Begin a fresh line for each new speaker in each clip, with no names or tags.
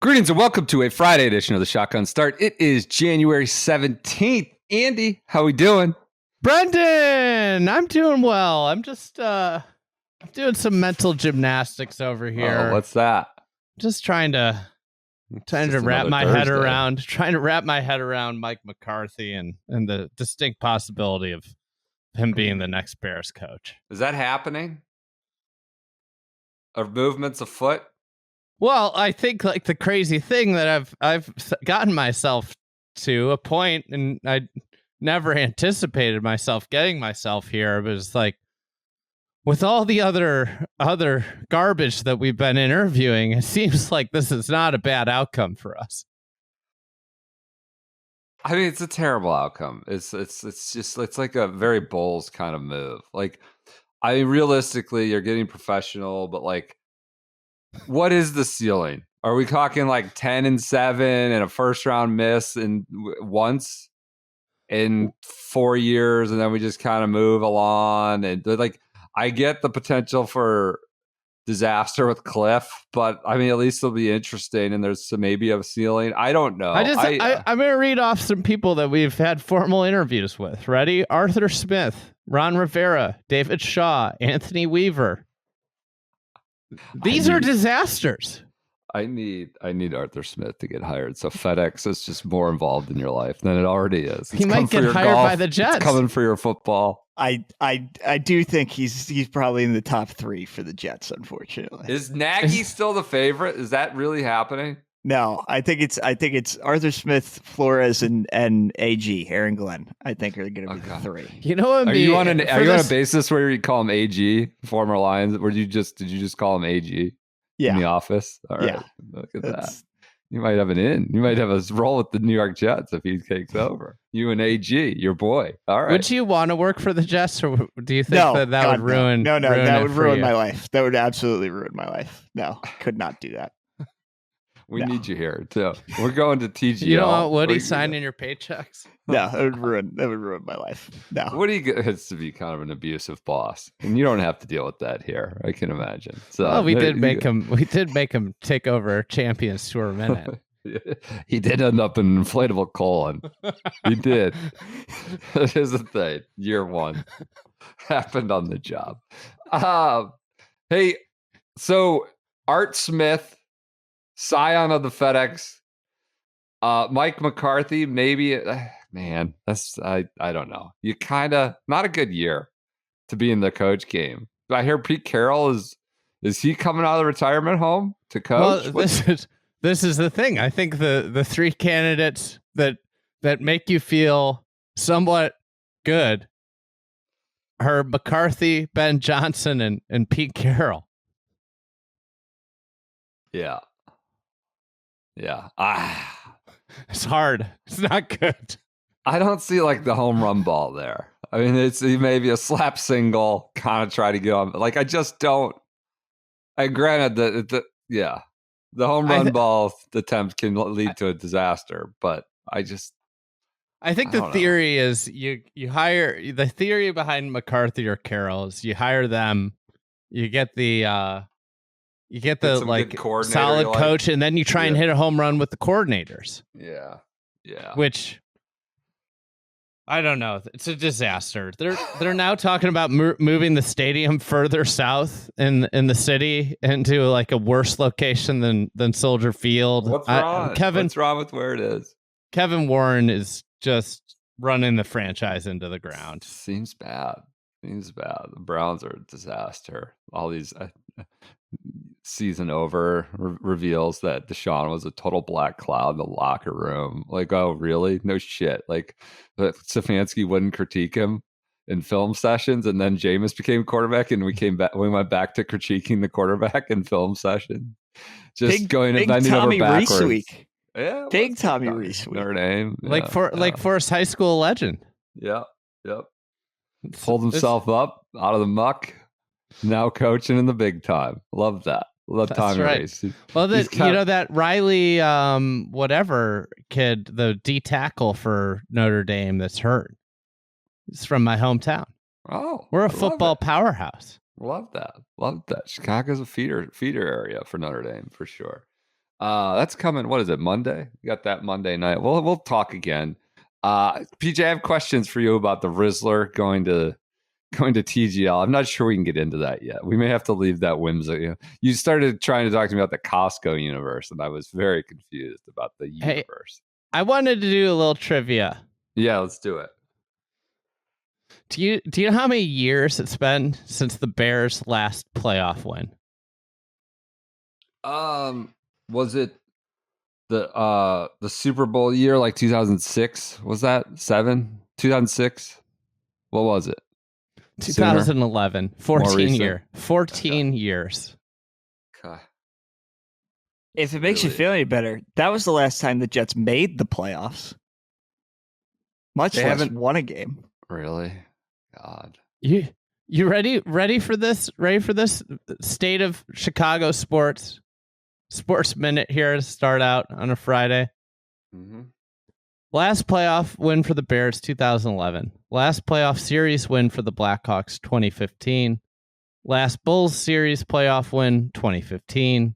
Greetings and welcome to a Friday edition of the Shotgun Start. It is January 17th. Andy, how we doing?
Brendan, I'm doing well. I'm just I'm doing some mental gymnastics over here.
Oh, what's that?
Just trying to wrap my head around Mike McCarthy and the distinct possibility of him being the next Bears coach.
Is that happening? Are movements afoot?
Well, I think like the crazy thing that I've gotten myself to a point, and I never anticipated myself getting myself here, but it's like with all the other garbage that we've been interviewing, it seems like this is not a bad outcome for us.
I mean, it's a terrible outcome. It's like a very Bulls kind of move. Like, I mean, realistically, you're getting professional, but like, what is the ceiling? Are we talking like 10-7 and a first round miss once in 4 years, and then we just kind of move along? And like, I get the potential for disaster with Cliff, but I mean, at least it'll be interesting, and there's maybe a ceiling. I don't know.
I'm going to read off some people that we've had formal interviews with. Ready? Arthur Smith, Ron Rivera, David Shaw, Anthony Weaver. These are disasters.
I need Arthur Smith to get hired, so FedEx is just more involved in your life than it already is.
He might get hired by the Jets.
It's coming for your football.
I do think he's probably in the top 3 for the Jets, unfortunately.
Is Nagy still the favorite? Is that really happening?
No, I think it's Arthur Smith, Flores, and AG, Aaron Glenn. I think are going to be the 3.
You know what?
Are you on a basis where you call him AG, former Lions? Or did you just call him AG?
Yeah.
In the office? All right.
Yeah.
Look at that. You might have an in. You might have a role with the New York Jets if he takes over. You and AG, your boy. All right.
Would you want to work for the Jets, or do you think that would ruin?
No, that would ruin my life. That would absolutely ruin my life. No, could not do that.
We need you here too. We're going to TGL.
You don't want Woody signing your paychecks?
No, that would ruin my life. No.
Woody gets to be kind of an abusive boss, and you don't have to deal with that here. I can imagine. So
well, we did make him take over Champions Tour a minute.
He did end up in an inflatable colon. He did. That is the thing. Year 1 happened on the job. Hey, so Art Smith, scion of the FedEx, Mike McCarthy, maybe. Man, that's I don't know. You kind of not a good year to be in the coach game. I hear Pete Carroll is he coming out of the retirement home to coach?
Well, this is the thing. I think the 3 candidates that make you feel somewhat good are McCarthy, Ben Johnson, and Pete Carroll.
Yeah.
It's hard. It's not good.
I don't see like the home run ball there. I mean, it's maybe a slap single, kind of try to get on. Like, I just don't. And granted, the home run ball attempt can lead to a disaster, but I
think the theory is you hire the theory behind McCarthy or Carroll is you hire them, you get the like solid coach, and then you try and hit a home run with the coordinators.
Yeah.
Which I don't know. It's a disaster. They're now talking about moving the stadium further south in the city into like a worse location than Soldier Field.
What's wrong? What's wrong with where it is?
Kevin Warren is just running the franchise into the ground.
Seems bad. The Browns are a disaster. All these season over reveals that Deshaun was a total black cloud in the locker room. Like, oh, really? No shit. Like, Stefanski wouldn't critique him in film sessions, and then Jameis became quarterback, and we went back to critiquing the quarterback in film session. Just bending over backwards.
Reese week.
Yeah,
big Tommy Reese week.
Notre Dame,
like Forest High School legend.
Yeah, yep. Pulled himself up out of the muck. Now coaching in the big time. Love that. Love Tommy Reese.
Well, that Riley, whatever kid, the D tackle for Notre Dame that's hurt. It's from my hometown.
Oh,
we're a football powerhouse.
Love that. Chicago's a feeder area for Notre Dame for sure. That's coming. What is it? Monday? We got that Monday night. We'll talk again. PJ, I have questions for you about the Rizzler going to TGL. I'm not sure we can get into that yet. We may have to leave that whimsy. You started trying to talk to me about the Costco universe, and I was very confused about the universe.
I wanted to do a little trivia.
Yeah, let's do it.
Do you know how many years it's been since the Bears' last playoff win?
Was it the Super Bowl year, like 2006? Was that 2006? What was it?
2011. 14
years. Okay.
If it makes you
Really?
feel any better, that was the last time the Jets made the playoffs. Much
They
less
haven't-
won a game.
Really? God.
You ready for this? Ready for this state of Chicago sports minute here to start out on a Friday?
Mm-hmm.
Last playoff win for the Bears, 2011. Last playoff series win for the Blackhawks, 2015. Last Bulls series playoff win, 2015.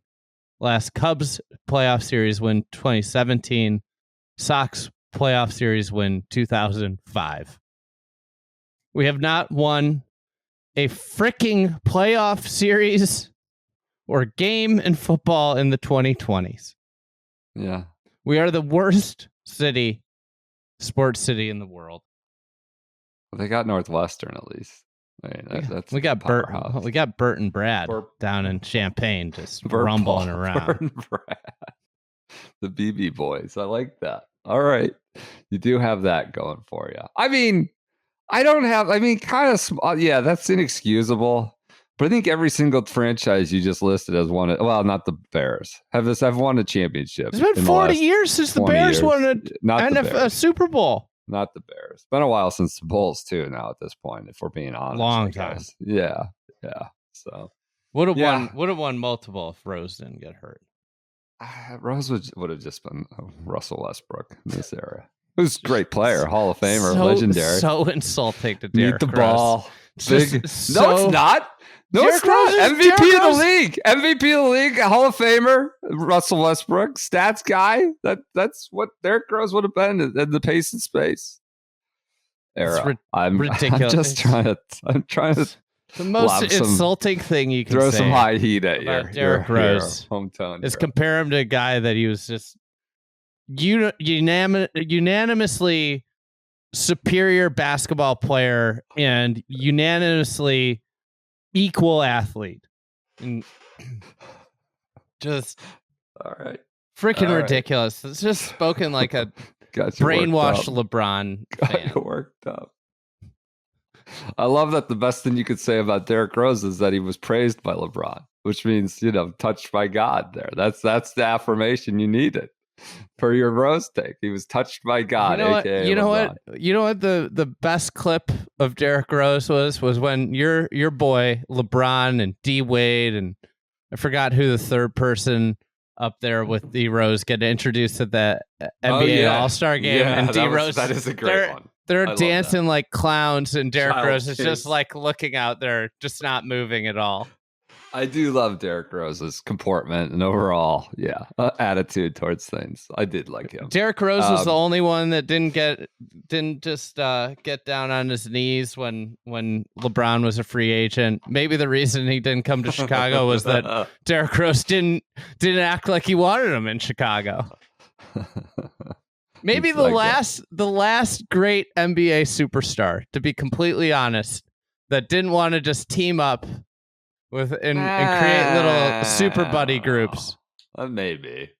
Last Cubs playoff series win, 2017. Sox playoff series win, 2005. We have not won a freaking playoff series or game in football in the 2020s.
Yeah.
We are the worst sports city in the world.
Well, they got Northwestern at least. I mean, that's
We got Bert.
powerhouse.
We got Bert and Brad
Bert-
down in Champaign, just
Bert
rumbling
Paul,
around.
Bert and Brad. The BB boys. I like that. All right. You do have that going for you. I mean, kind of, yeah, that's inexcusable. But I think every single franchise you just listed has won it. Well, not the Bears have won a championship.
It's been
in the
40
last
years since the
20
Bears
years.
won a
Not the
NFL
Bears.
Super Bowl.
Not the Bears. It's been a while since the Bulls too. Now at this point, if we're being honest,
Long
I
time.
guess. Yeah. So
Would have
Yeah.
won multiple if Rose didn't get hurt.
Rose would have just been Russell Westbrook in this era. Who's a great player, Hall of Famer, legendary.
So insulting to
Need
Derrick
the
Rose.
ball.
It's
Big.
just
No,
so-
it's not. No,
Derrick
it's not.
Rose is
MVP of
Derrick
the
Rose.
league. MVP of the league. Hall of Famer. Russell Westbrook. Stats guy. That's what Derrick Rose would have been in the pace and space era. I'm
ridiculous.
I'm trying to
The most
lob some-
insulting thing you can
throw
say
some high heat at
about
your
Derrick Rose
hometown.
is
hero.
compare him to a guy that he was just unanimously superior basketball player and unanimously equal athlete. And just
All right.
freaking
All right.
ridiculous. It's just spoken like a
Got you
brainwashed
worked up.
LeBron
Got
fan.
you worked up. I love that the best thing you could say about Derrick Rose is that he was praised by LeBron, which means, touched by God there. That's the affirmation you needed for your Rose take. He was touched by God, aka
You know
LeBron.
what? You know what the best clip of Derrick Rose was when your boy LeBron and D Wade and I forgot who the third person up there with D Rose get introduced at the NBA
yeah.
All-Star game,
Yeah,
and D Rose
that is a great one. I
They're
love
dancing like clowns, and Derrick
Child
Rose is just
kiss.
like looking out there, just not moving at all.
I do love Derrick Rose's comportment and overall, attitude towards things. I did like him.
Derrick Rose was the
Um,
only one that didn't just get down on his knees when LeBron was a free agent. Maybe the reason he didn't come to Chicago was that Derrick Rose didn't act like he wanted him in Chicago. Maybe
It's
the
like
the last great NBA superstar, to be completely honest, that didn't want to just team up with and create little super buddy groups.
Maybe.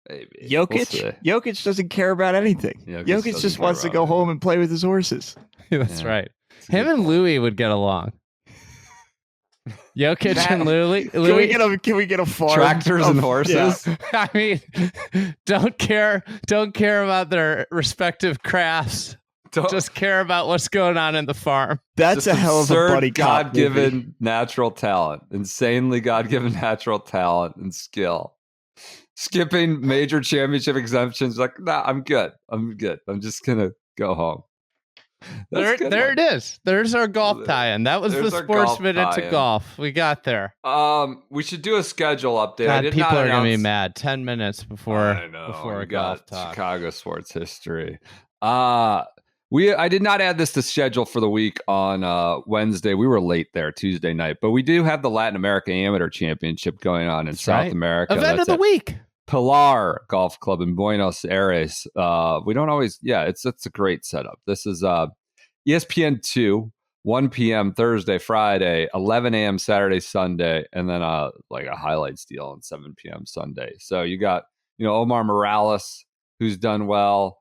We'll
Jokic?
see.
Jokic doesn't care about anything.
Jokic
Jokic
doesn't
just
care
wants to
about
go
anything.
home and play with his horses.
That's
Yeah.
right.
It's a
Him
good
and
point.
Louis would get along. Jokic
That-
and Louis.
Can we get a farm?
Tractors
of-
and horses.
Yeah.
I mean, don't care about their respective crafts.
Don't-
Just care about what's going on in the farm.
That's
just
a hell of a
absurd
buddy cop movie.
God-given natural talent, insanely God-given natural talent and skill. Skipping major championship exemptions, like, nah, I'm good. I'm just gonna go home.
There it is. There's our golf tie-in. That was
There's
the
our
Sports
golf
Minute to
tie-in.
golf. We got there.
We should do a schedule update. I
God,
did
people
not
are gonna be
announce-
mad. 10 minutes before
I know.
before
We
a golf
got
talk.
Chicago sports history. I did not add this to schedule for the week on Wednesday. We were late there Tuesday night, but we do have the Latin America Amateur Championship going on in
That's
South
right.
America.
Event of the
at
week.
Pilar Golf Club in Buenos Aires. We don't always, it's a great setup. This is ESPN 2, 1 p.m. Thursday, Friday, 11 a.m. Saturday, Sunday, and then like a highlights deal on 7 p.m. Sunday. So you got, Omar Morales, who's done well.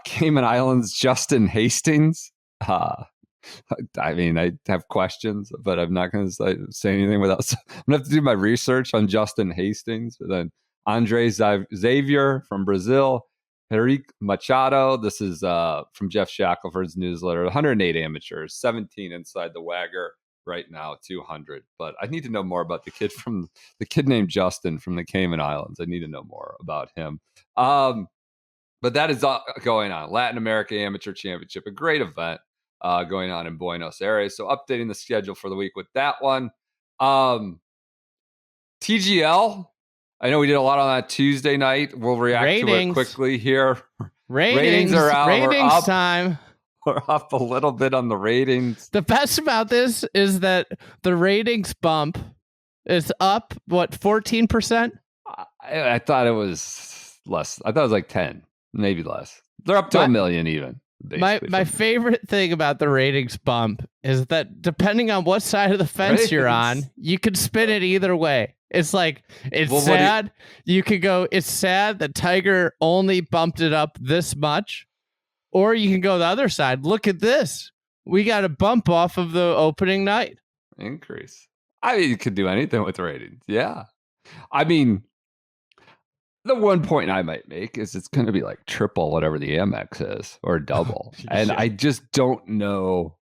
Cayman Islands, Justin Hastings. I mean, I have questions, but I'm not going to say anything without. I'm going to have to do my research on Justin Hastings. But then Andre Xavier from Brazil, Henrique Machado. This is from Jeff Shackelford's newsletter. 108 amateurs, 17 inside the Wagger right now, 200. But I need to know more about the kid named Justin from the Cayman Islands. I need to know more about him. But that is going on. Latin America Amateur Championship, a great event going on in Buenos Aires. So updating the schedule for the week with that one. TGL, I know we did a lot on that Tuesday night. We'll react to it quickly here.
Ratings
are out.
Ratings
We're up.
time.
We're up a little bit on the ratings.
The best about this is that the ratings bump is up, 14%?
I thought it was less. I thought it was like 10, maybe less. They're up to 1 million even.
My favorite thing about the ratings bump is that depending on what side of the fence you're on, you can spin it either way. It's like, sad. You could go, it's sad that Tiger only bumped it up this much. Or you can go the other side. Look at this. We got a bump off of the opening night.
Increase. I mean, you could do anything with ratings. Yeah. I mean, the one point I might make is it's going to be like triple whatever the Amex is or double. And I just don't know.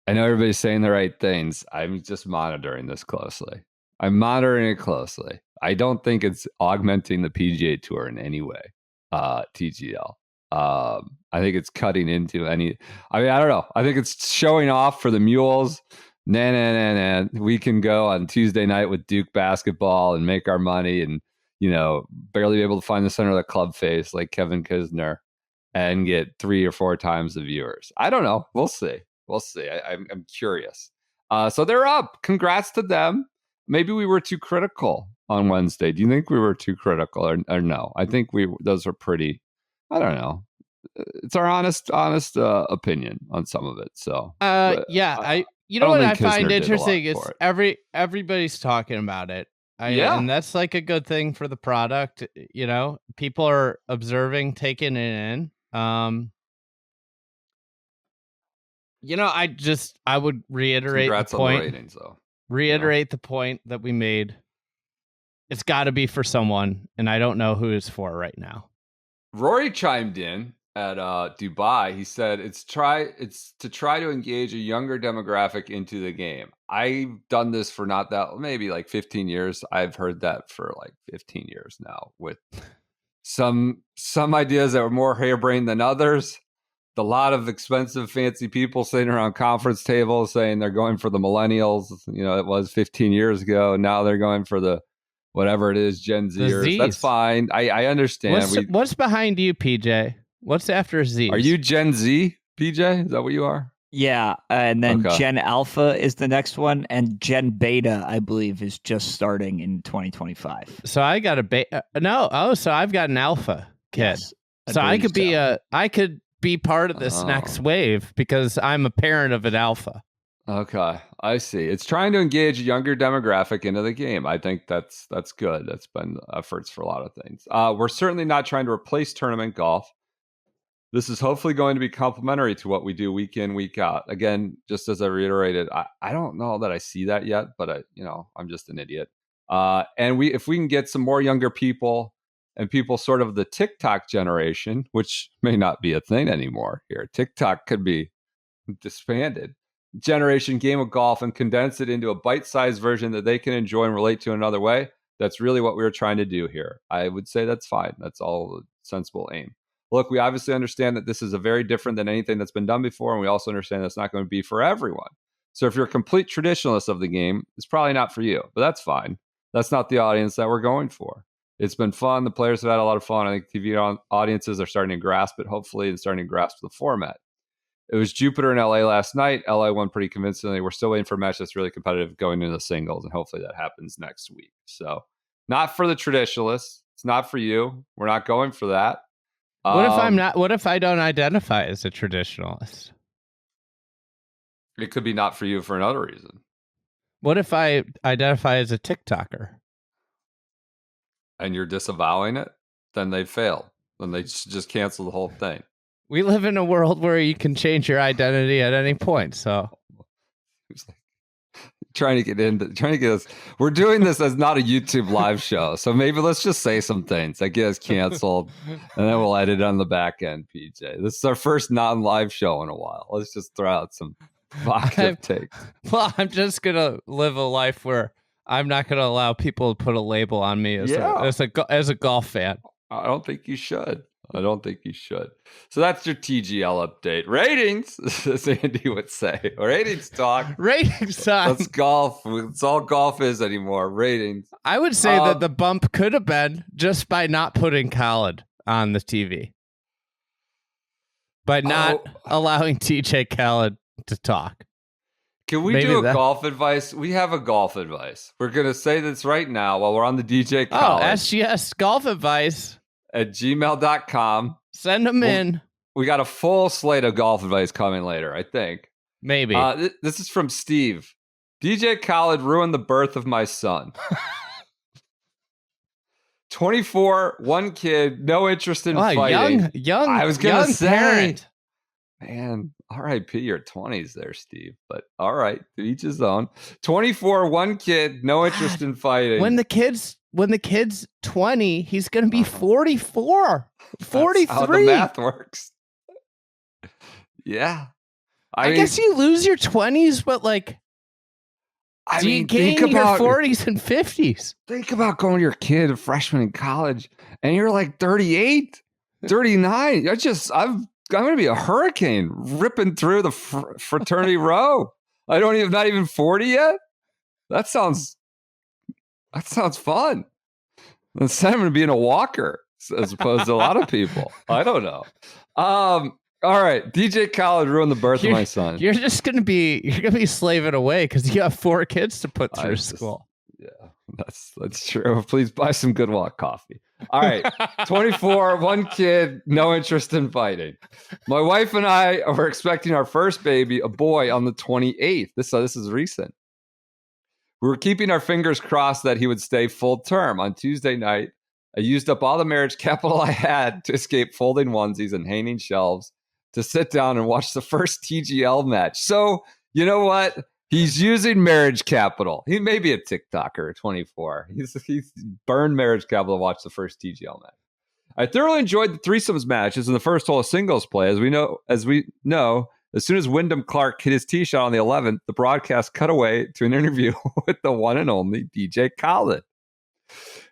I know everybody's saying the right things. I'm just monitoring this closely. I'm monitoring it closely. I don't think it's augmenting the PGA Tour in any way, TGL. I think it's cutting into I mean, I don't know. I think it's showing off for the mules. Nah. We can go on Tuesday night with Duke basketball and make our money and, barely be able to find the center of the club face like Kevin Kisner and get 3 or 4 times the viewers. I don't know. We'll see. I'm curious. So they're up. Congrats to them. Maybe we were too critical on Wednesday. Do you think we were too critical or no? I think those are pretty, I don't know. It's our honest opinion on some of it. So
what I find interesting is everybody's talking about it. And that's like a good thing for the product. People are observing, taking it in. I would reiterate
Congrats
the point.
On the ratings, though.
Reiterate the point that we made. It's got to be for someone, and I don't know who it's for right now.
Rory chimed in at Dubai. He said it's to try to engage a younger demographic into the game. I've done this for maybe like 15 years. I've heard that for like 15 years now with some ideas that were more harebrained than others. A lot of expensive, fancy people sitting around conference tables saying they're going for the millennials. It was 15 years ago. Now they're going for the whatever it is, Gen Zers. That's fine. I understand.
What's behind you, PJ? What's after Z?
Are you Gen Z, PJ? Is that what you are?
Yeah, and then Gen Alpha is the next one, and Gen Beta, I believe, is just starting in 2025.
So I got a beta. So I've got an Alpha kid. Yes, so I could be part of this next wave because I'm a parent of an Alpha.
Okay, I see. It's trying to engage a younger demographic into the game. I think that's good. That's been efforts for a lot of things. We're certainly not trying to replace tournament golf. This is hopefully going to be complementary to what we do week in, week out. Again, just as I reiterated, I don't know that I see that yet, but I'm just an idiot. And if we can get some more younger people and people sort of the TikTok generation, which may not be a thing anymore here. TikTok could be disbanded. Generation game of golf and condense it into a bite-sized version that they can enjoy and relate to another way. That's really what we were trying to do here. I would say that's fine. That's all a sensible aim. look, we obviously understand that this is a very different than anything that's been done before, and we also understand that's not going to be for everyone. So if you're a complete traditionalist of the game, it's probably not for you, but that's fine. That's not the audience that we're going for. It's been fun. The players have had a lot of fun. I think TV audiences are starting to grasp it, hopefully, and starting to grasp the format. It was Jupiter in LA last night. LA won pretty convincingly. We're still waiting for a match that's really competitive going into the singles, and hopefully that happens next week. So not for the traditionalists. It's not for you. We're not going for that.
What if I'm not? What if I don't identify as a traditionalist?
It could be not for you for another reason.
What if I identify as a TikToker?
And you're disavowing it? Then they failed. Then they just cancel the whole thing.
We live in a world where you can change your identity at any point. So,
trying to get us. We're doing this as not a YouTube live show, so maybe let's just say some things that get us canceled, and then we'll edit on the back end. PJ, this is our first non-live show in a while. Let's just throw out some provocative takes.
Well, I'm just gonna live a life where I'm not gonna allow people to put a label on me as a golf fan.
I don't think you should. So that's your TGL update. Ratings, as Andy would say. Ratings talk.
Ratings time.
Let's golf. It's all golf is anymore. Ratings.
I would say that the bump could have been just by not putting Khaled on the TV. By not allowing TJ Khaled to talk.
Can we do a golf advice? We have a golf advice. We're going to say this right now while we're on the DJ Khaled.
SGS golf advice.
At gmail.com.
Send them in.
We got a full slate of golf advice coming later, I think.
Maybe.
This is from Steve. DJ Khaled ruined the birth of my son. 24, one kid, no interest in fighting.
Young.
I was going to say,
parent.
Man, RIP your 20s there, Steve. But all right, to each his own. 24, one kid, no interest in fighting.
When the kid's 20, he's going to be 44, 43.
That's how the math works. Yeah.
I guess you lose your 20s, but you gain your 40s and 50s.
Think about going to your kid, a freshman in college, and you're like 38, 39. I'm going to be a hurricane ripping through the fraternity row. Not even 40 yet. That sounds fun. Instead, I'm going to be in a walker as opposed to a lot of people. I don't know. All right, DJ Khaled ruined the birth of my son.
You're going to be slaving away because you have 4 kids to put through school.
Yeah, that's true. Please buy some Good Walk coffee. All right, 24, one kid, no interest in fighting. My wife and I are expecting our first baby, a boy, on the 28th. This is recent. We were keeping our fingers crossed that he would stay full term. On Tuesday night, I used up all the marriage capital I had to escape folding onesies and hanging shelves to sit down and watch the first TGL match. So, you know what? He's using marriage capital. He may be a TikToker at 24. He's burned marriage capital to watch the first TGL match. I thoroughly enjoyed the threesomes matches in the first hole of singles play. As we know, as soon as Wyndham Clark hit his tee shot on the 11th, the broadcast cut away to an interview with the one and only DJ Khaled.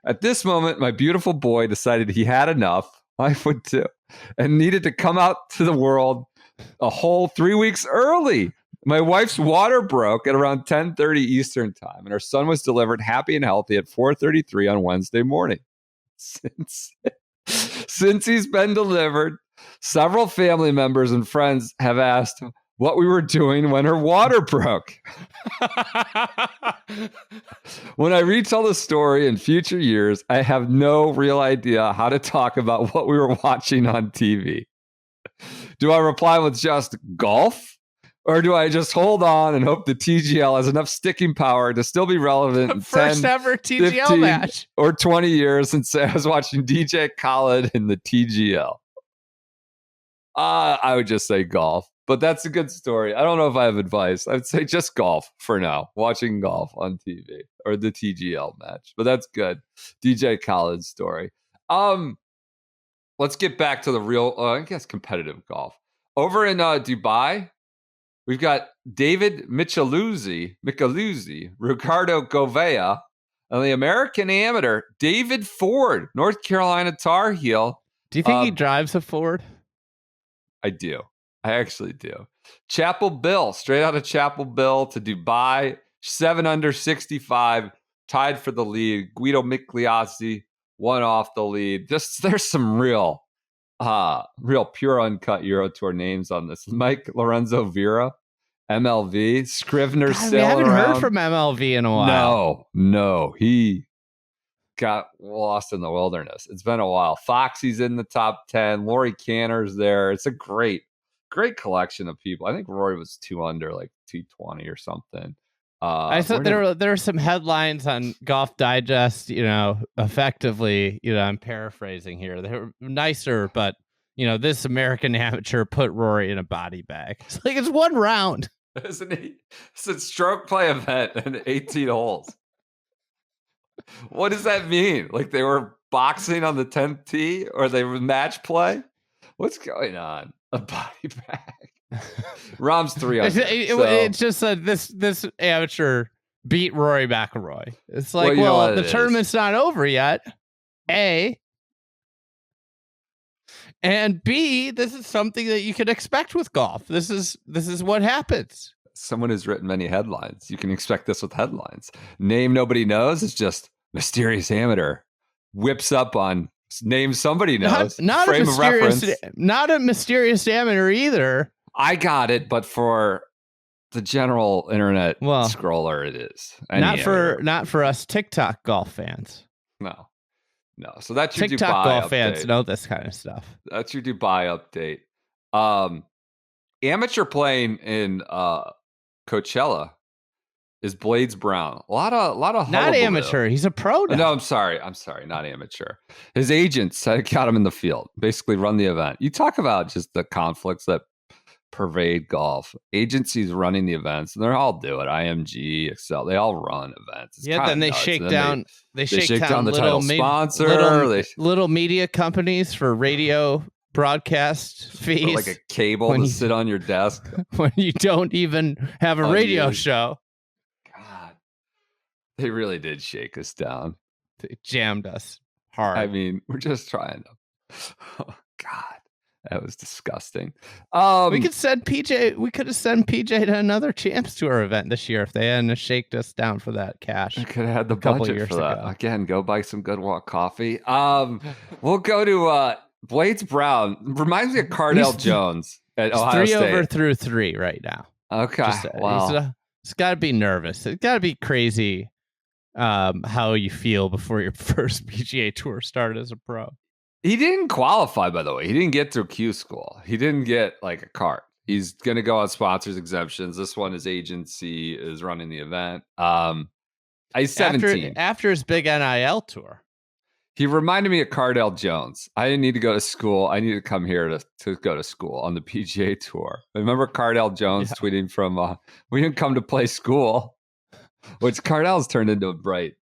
At this moment, my beautiful boy decided he had enough, I would too, and needed to come out to the world a whole 3 weeks early. My wife's water broke at around 10:30 Eastern time, and our son was delivered happy and healthy at 4:33 on Wednesday morning. Since he's been delivered, several family members and friends have asked what we were doing when her water broke. When I retell the story in future years, I have no real idea how to talk about what we were watching on TV. Do I reply with just golf? Or do I just hold on and hope the TGL has enough sticking power to still be relevant in
first
10,
ever TGL
15,
match
or 20 years and say I was watching DJ Khaled in the TGL? I would just say golf, but that's a good story. I don't know if I have advice. I'd say just golf for now, watching golf on TV or the TGL match, but that's good. DJ Khaled's story. Let's get back to the real, I guess, competitive golf. Over in Dubai, we've got David Micheluzzi, Ricardo Govea, and the American amateur David Ford, North Carolina Tar Heel,
Do you think he drives a Ford?
I do. I actually do. Chapel Bill, straight out of Chapel Bill to Dubai, 7 under 65, tied for the lead. Guido Migliozzi won off the lead. There's some real pure uncut Euro Tour names on this. Mike Lorenzo Vera, MLV, Scrivener
God,
sailing
we haven't
around.
heard from MLV in a while.
No, he got lost in the wilderness. It's been a while. Foxy's in the top 10. Laurie Canner's there. It's a great collection of people. I think Rory was 2 under, like 220 or something.
I thought there were some headlines on Golf Digest, effectively, I'm paraphrasing here. They were nicer, but this American amateur put Rory in a body bag. It's like, it's one round.
Isn't he? It's a stroke play event and 18 holes. What does that mean? Like they were boxing on the 10th tee, or they were match play? What's going on? A body bag. Rahm's 3 under.
It's just that this amateur beat Rory McIlroy. It's like, the tournament's not over yet. A. And B, this is something that you can expect with golf. This is what happens.
Someone has written many headlines. You can expect this with headlines. Name nobody knows is just mysterious amateur. Whips up on name somebody knows.
Not
frame of reference.
Not a mysterious amateur either.
I got it, but for the general internet scroller, it is.
Not for us TikTok golf fans.
No. So that's your
TikTok
Dubai
golf
update.
fans know this kind of stuff.
That's your Dubai update. Amateur playing in Coachella is Blades Brown. A lot of
not amateur. He's a pro now.
No, I'm sorry, not amateur. His agents got him in the field. Basically, run the event. You talk about just the conflicts that pervade golf. Agencies running the events, and they all do it. IMG, Excel, they all run events. It's
then they shake down. They shake down
the
little
title sponsor.
Little media companies for radio broadcast fees,
or like a cable to sit on your desk
when you don't even have a radio show.
God, they really did shake us down.
They jammed us hard.
I mean, we're just trying to. Oh, God. That was disgusting. We could send PJ.
We could have sent PJ to another Champs Tour event this year if they hadn't shaked us down for that cash.
We could have had the budget for that. Again, go buy some Good Walk coffee. We'll go to Blades Brown. Reminds me of Cardell Jones at Ohio State.
3 over through 3 right now.
Okay, wow.
It's got to be nervous. It's got to be crazy. How you feel before your first PGA Tour start as a pro.
He didn't qualify, by the way. He didn't get through Q school. He didn't get like a cart. He's going to go on sponsors exemptions. This one, his agency is running the event. He's 17.
After his big NIL tour.
He reminded me of Cardell Jones. I didn't need to go to school. I needed to come here to go to school on the PGA Tour. Remember Cardell Jones tweeting from, we didn't come to play school, which Cardell's turned into a bright,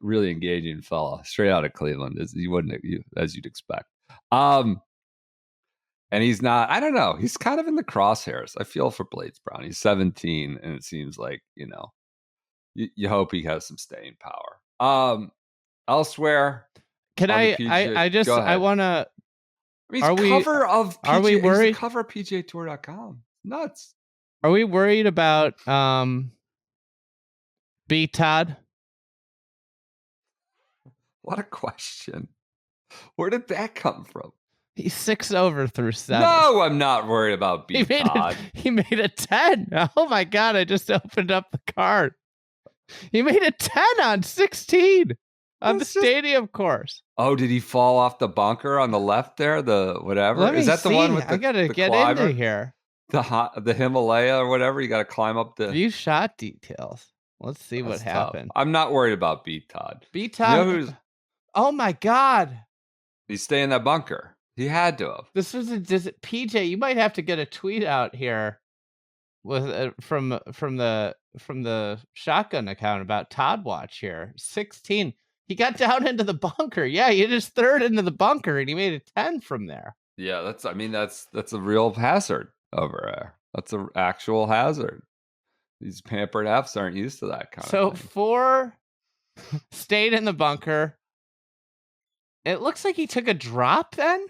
really engaging fella straight out of Cleveland, as you'd expect. And he's not, I don't know, he's kind of in the crosshairs. I feel for Blades Brown. He's 17, and it seems like, you hope he has some staying power. Elsewhere,
can I want to,
are we worried? Cover of PGAtour.com. Nuts.
Are we worried about B Todd?
What a question. Where did that come from?
He's 6 over through 7.
No, I'm not worried about B Todd.
He made a 10. Oh my God, I just opened up the card. He made a 10 on 16 on the stadium course.
Oh, did he fall off the bunker on the left there? The whatever? Is that the one with the I
gotta
the
get
climber?
into here.
The Himalaya or whatever? You got to climb up the...
View shot details. Let's see what happened.
I'm not worried about B Todd.
B Todd... Oh my God!
He's staying in that bunker. He had to have.
This was PJ. You might have to get a tweet out here with from the shotgun account about Todd Watch here. 16. He got down into the bunker. Yeah, he just third into the bunker, and he made a 10 from there.
Yeah, that's a real hazard over there. That's an actual hazard. These pampered Fs aren't used to that kind of thing.
So 4 stayed in the bunker. It looks like he took a drop then,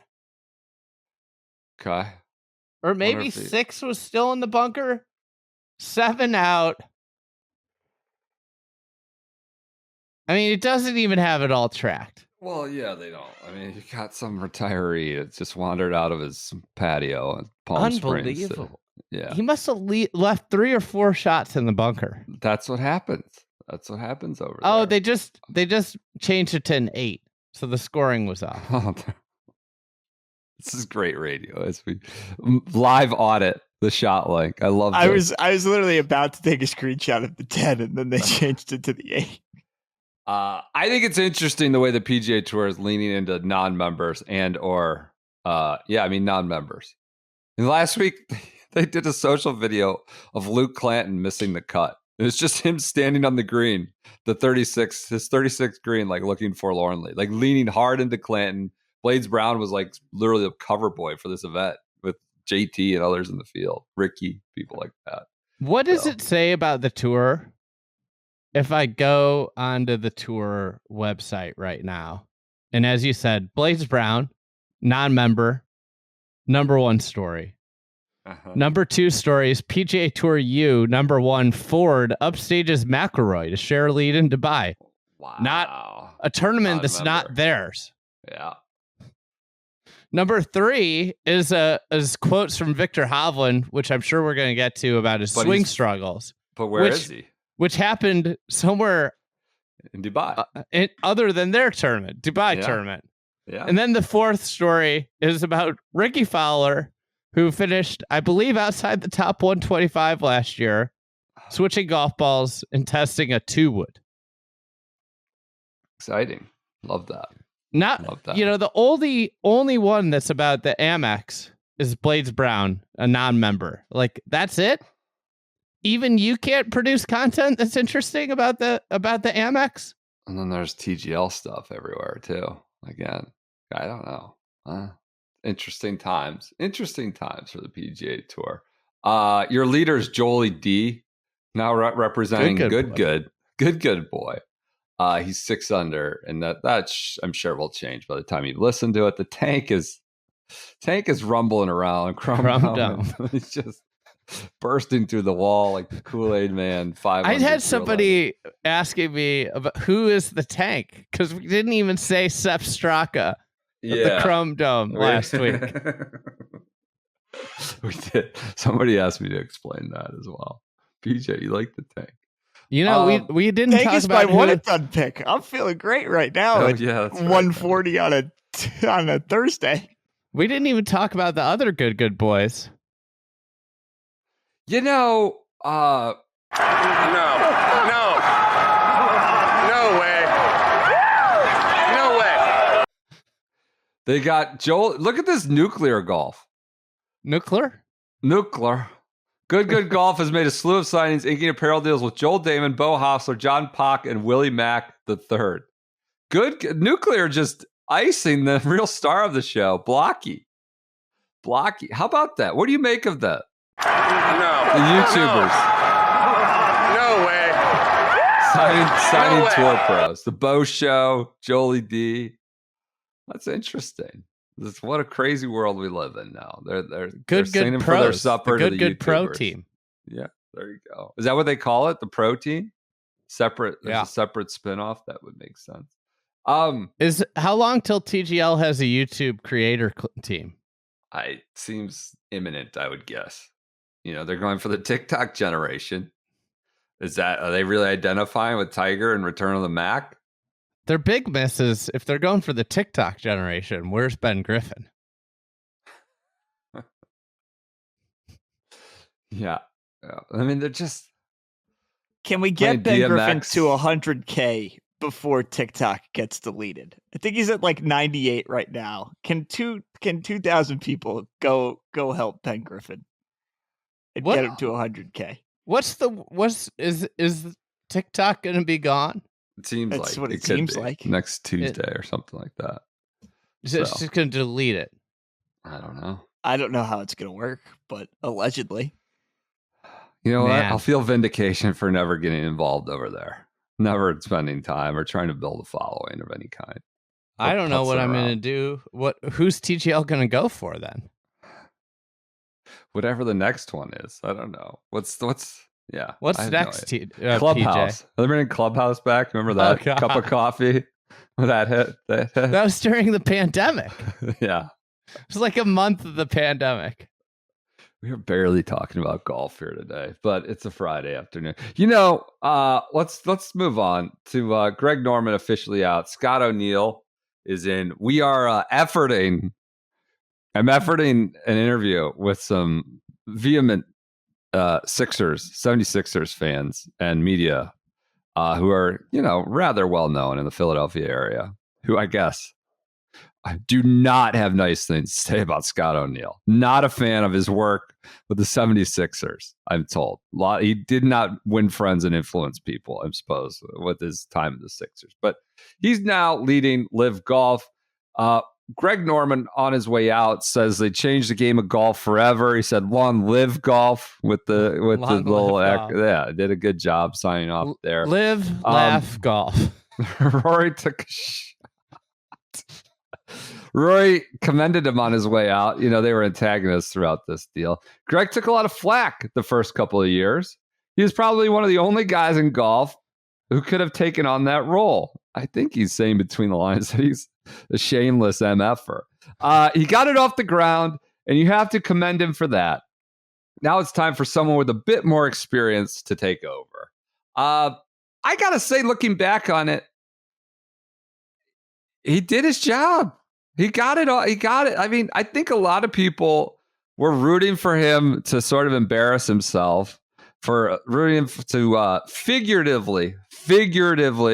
Okay.
or maybe 6 was still in the bunker. 7 out. I mean, it doesn't even have it all tracked.
Well, yeah, they don't. I mean, you got some retiree that just wandered out of his patio in Palm Springs.
Unbelievable.
Yeah.
He must have left 3 or 4 shots in the bunker.
That's what happens. That's what happens over there.
Oh, they just changed it to an 8. So the scoring was off.
This is great radio as we live audit the shot link. I love this.
I was literally about to take a screenshot of the 10 and then they changed it to the 8.
I think it's interesting the way the PGA Tour is leaning into non-members non-members. And last week they did a social video of Luke Clanton missing the cut. It was just him standing on the green, his 36th green, like looking forlornly, like leaning hard into Clanton. Blades Brown was like literally a cover boy for this event with JT and others in the field, Ricky, people like that.
What does it say about the tour? If I go onto the tour website right now, and as you said, Blades Brown, non-member, number 1 story. Number 2 stories, PGA Tour U, number 1, Ford upstages McIlroy to share a lead in Dubai.
Wow.
Not a tournament that's not theirs.
Yeah.
Number 3 is quotes from Victor Hovland, which I'm sure we're going to get to about his swing struggles.
But where is he?
Which happened somewhere
in Dubai,
other than their tournament, Dubai tournament.
Yeah.
And then the 4th story is about Ricky Fowler, who finished, I believe, outside the top 125 last year, switching golf balls and testing a 2-wood.
Exciting. Love that.
Love that. The only one that's about the Amex is Blades Brown, a non-member. Like, that's it? Even you can't produce content that's interesting about the Amex?
And then there's TGL stuff everywhere too. Again, I don't know. Interesting times for the PGA Tour. Your leader is Jolie D, now representing good boy. He's 6 under, and that I'm sure will change by the time you listen to it. The tank is rumbling around. Crum Dome. He's just bursting through the wall like the Kool-Aid Man.
I had somebody asking me about who is the tank, because we didn't even say Sepp Straka. The Crum Dome last week.
We did. Somebody asked me to explain that as well. PJ, you like the tank?
We didn't
tank
talk
is
about
my one-and-done pick. I'm feeling great right now.
That's
140 on a Thursday.
We didn't even talk about the other good boys.
No way. They got Joel. Look at this nuclear golf.
Nuclear. Good Golf has made a slew of signings, inking apparel deals with Joel Damon, Bo Hostler, John Pock, and Willie Mack III. Good Nuclear just icing the real star of the show, Blocky. How about that? What do you make of that? The YouTubers.
No way.
Signing tour pros. The Bo Show, Jolie D. That's interesting. What a crazy world we live in now. They're signing
pros.
For their supper
the
to the
good pro
YouTubers.
team.
Yeah, there you go. Is that what they call it? The pro team? Separate. There's a separate spinoff. That would make sense.
Is how long till TGL has a YouTube creator team?
It seems imminent, I would guess. They're going for the TikTok generation. Are they really identifying with Tiger and Return of the Mac?
Their big miss is if they're going for the TikTok generation, where's Ben Griffin?
Yeah. I mean, they're just.
Can we get Ben Griffin to 100K before TikTok gets deleted? I think he's at like 98 right now. Can 2,000 people go help Ben Griffin and get him to 100K?
Is TikTok going to be gone?
It seems
That's
like
what it seems like
next Tuesday or something like that.
It's just going to delete it.
I don't know.
I don't know how it's going to work, but allegedly.
You know what? I'll feel vindication for never getting involved over there, never spending time or trying to build a following of any kind.
I don't know what I'm going to do. Who's TGL going to go for then?
Whatever the next one is. I don't know. What's yeah.
What's next?
Clubhouse.
PJ?
Are they bringing Clubhouse back? Remember that cup of coffee? That hit.
That was during the pandemic.
Yeah.
It was like a month of the pandemic.
We are barely talking about golf here today, but it's a Friday afternoon. Let's move on to Greg Norman officially out. Scott O'Neill is in. We are I'm efforting an interview with some vehement 76ers fans and media who are, rather well known in the Philadelphia area, who I guess I do not have nice things to say about Scott O'Neill. Not a fan of his work with the 76ers, I'm told. He did not win friends and influence people, I suppose, with his time in the Sixers. But he's now leading Live Golf. Greg Norman, on his way out, says they changed the game of golf forever. He said, "Long live golf" with the little did a good job signing off there.
Live, laugh, golf.
Rory took a shot. Rory commended him on his way out. They were antagonists throughout this deal. Greg took a lot of flack the first couple of years. He was probably one of the only guys in golf who could have taken on that role. I think he's saying between the lines that he's a shameless MFer. He got it off the ground, and you have to commend him for that. Now it's time for someone with a bit more experience to take over. I got to say, looking back on it, he did his job. He got it all. He got it. I mean, I think a lot of people were rooting for him to sort of embarrass himself, for rooting him to figuratively,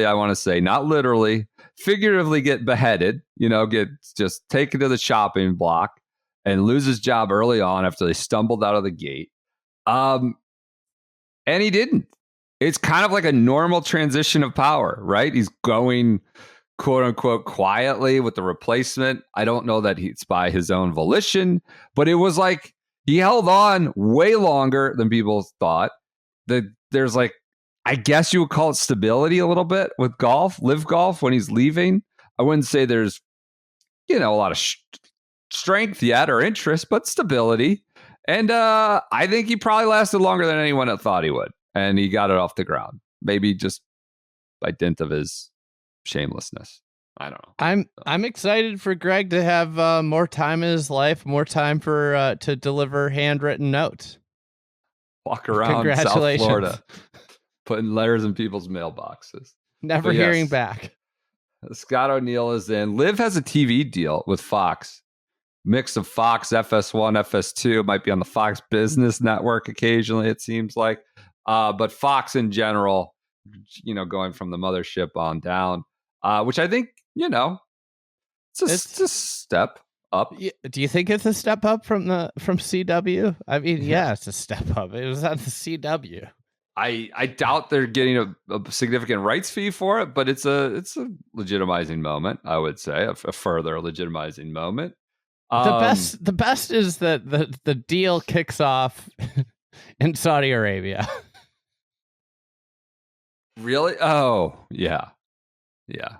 I want to say, not literally, figuratively get beheaded, get just taken to the chopping block and lose his job early on after they stumbled out of the gate. And he didn't. It's kind of like a normal transition of power, right? He's going, quote unquote, quietly with the replacement. I don't know that it's by his own volition, but it was like he held on way longer than people thought. There's like, I guess you would call it stability a little bit with Live Golf when he's leaving. I wouldn't say there's, a lot of strength yet or interest, but stability. And I think he probably lasted longer than anyone had thought he would. And he got it off the ground, maybe just by dint of his shamelessness. I don't know.
I'm excited for Greg to have more time in his life, more time for to deliver handwritten notes.
Walk around South Florida, putting letters in people's mailboxes.
Never hearing back.
Scott O'Neill is in. Liv has a TV deal with Fox. Mix of Fox, FS1, FS2. It might be on the Fox Business Network occasionally, it seems like. But Fox in general, going from the mothership on down, which I think, it's a step up.
Do you think it's a step up from CW? I mean, yeah, it's a step up. It was on the CW.
I doubt they're getting a significant rights fee for it, but it's a legitimizing moment, I would say, a further legitimizing moment.
The best is that the deal kicks off in Saudi Arabia.
Really? Oh, yeah. Yeah.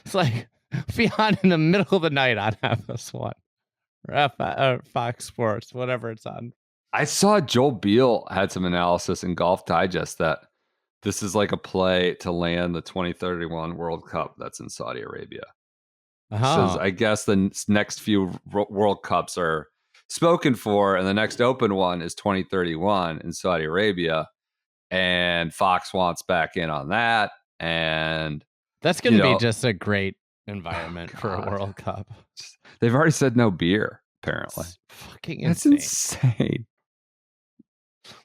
It's like be on in the middle of the night on FS1 or Fox Sports, whatever it's on.
I saw Joel Beal had some analysis in Golf Digest that this is like a play to land the 2031 World Cup that's in Saudi Arabia. So I guess the next few World Cups are spoken for, and the next open one is 2031 in Saudi Arabia, and Fox wants back in on that, and
that's going to be just a great environment for a World Cup.
They've already said no beer, apparently.
It's fucking insane.
That's insane.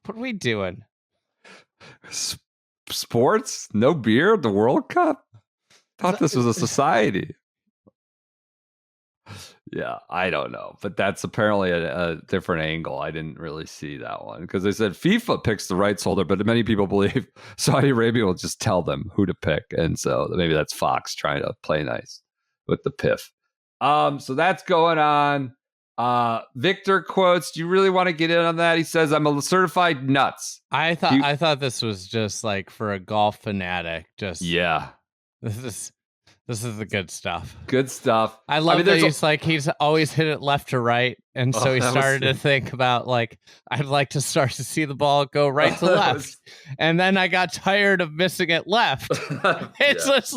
What are we doing?
Sports? No beer at the World Cup? Thought this was a society. Yeah, I don't know. But that's apparently a different angle. I didn't really see that one because they said FIFA picks the rights holder, but many people believe Saudi Arabia will just tell them who to pick. And so maybe that's Fox trying to play nice with the PIF. So that's going on. Victor quotes, do you really want to get in on that? He says, I'm a certified nuts.
I thought this was just like for a golf fanatic. Just
yeah.
This This is the good stuff.
Good stuff.
I love that he's always hit it left to right. And so he started to think about I'd like to start to see the ball go right to left. And then I got tired of missing it left. It's just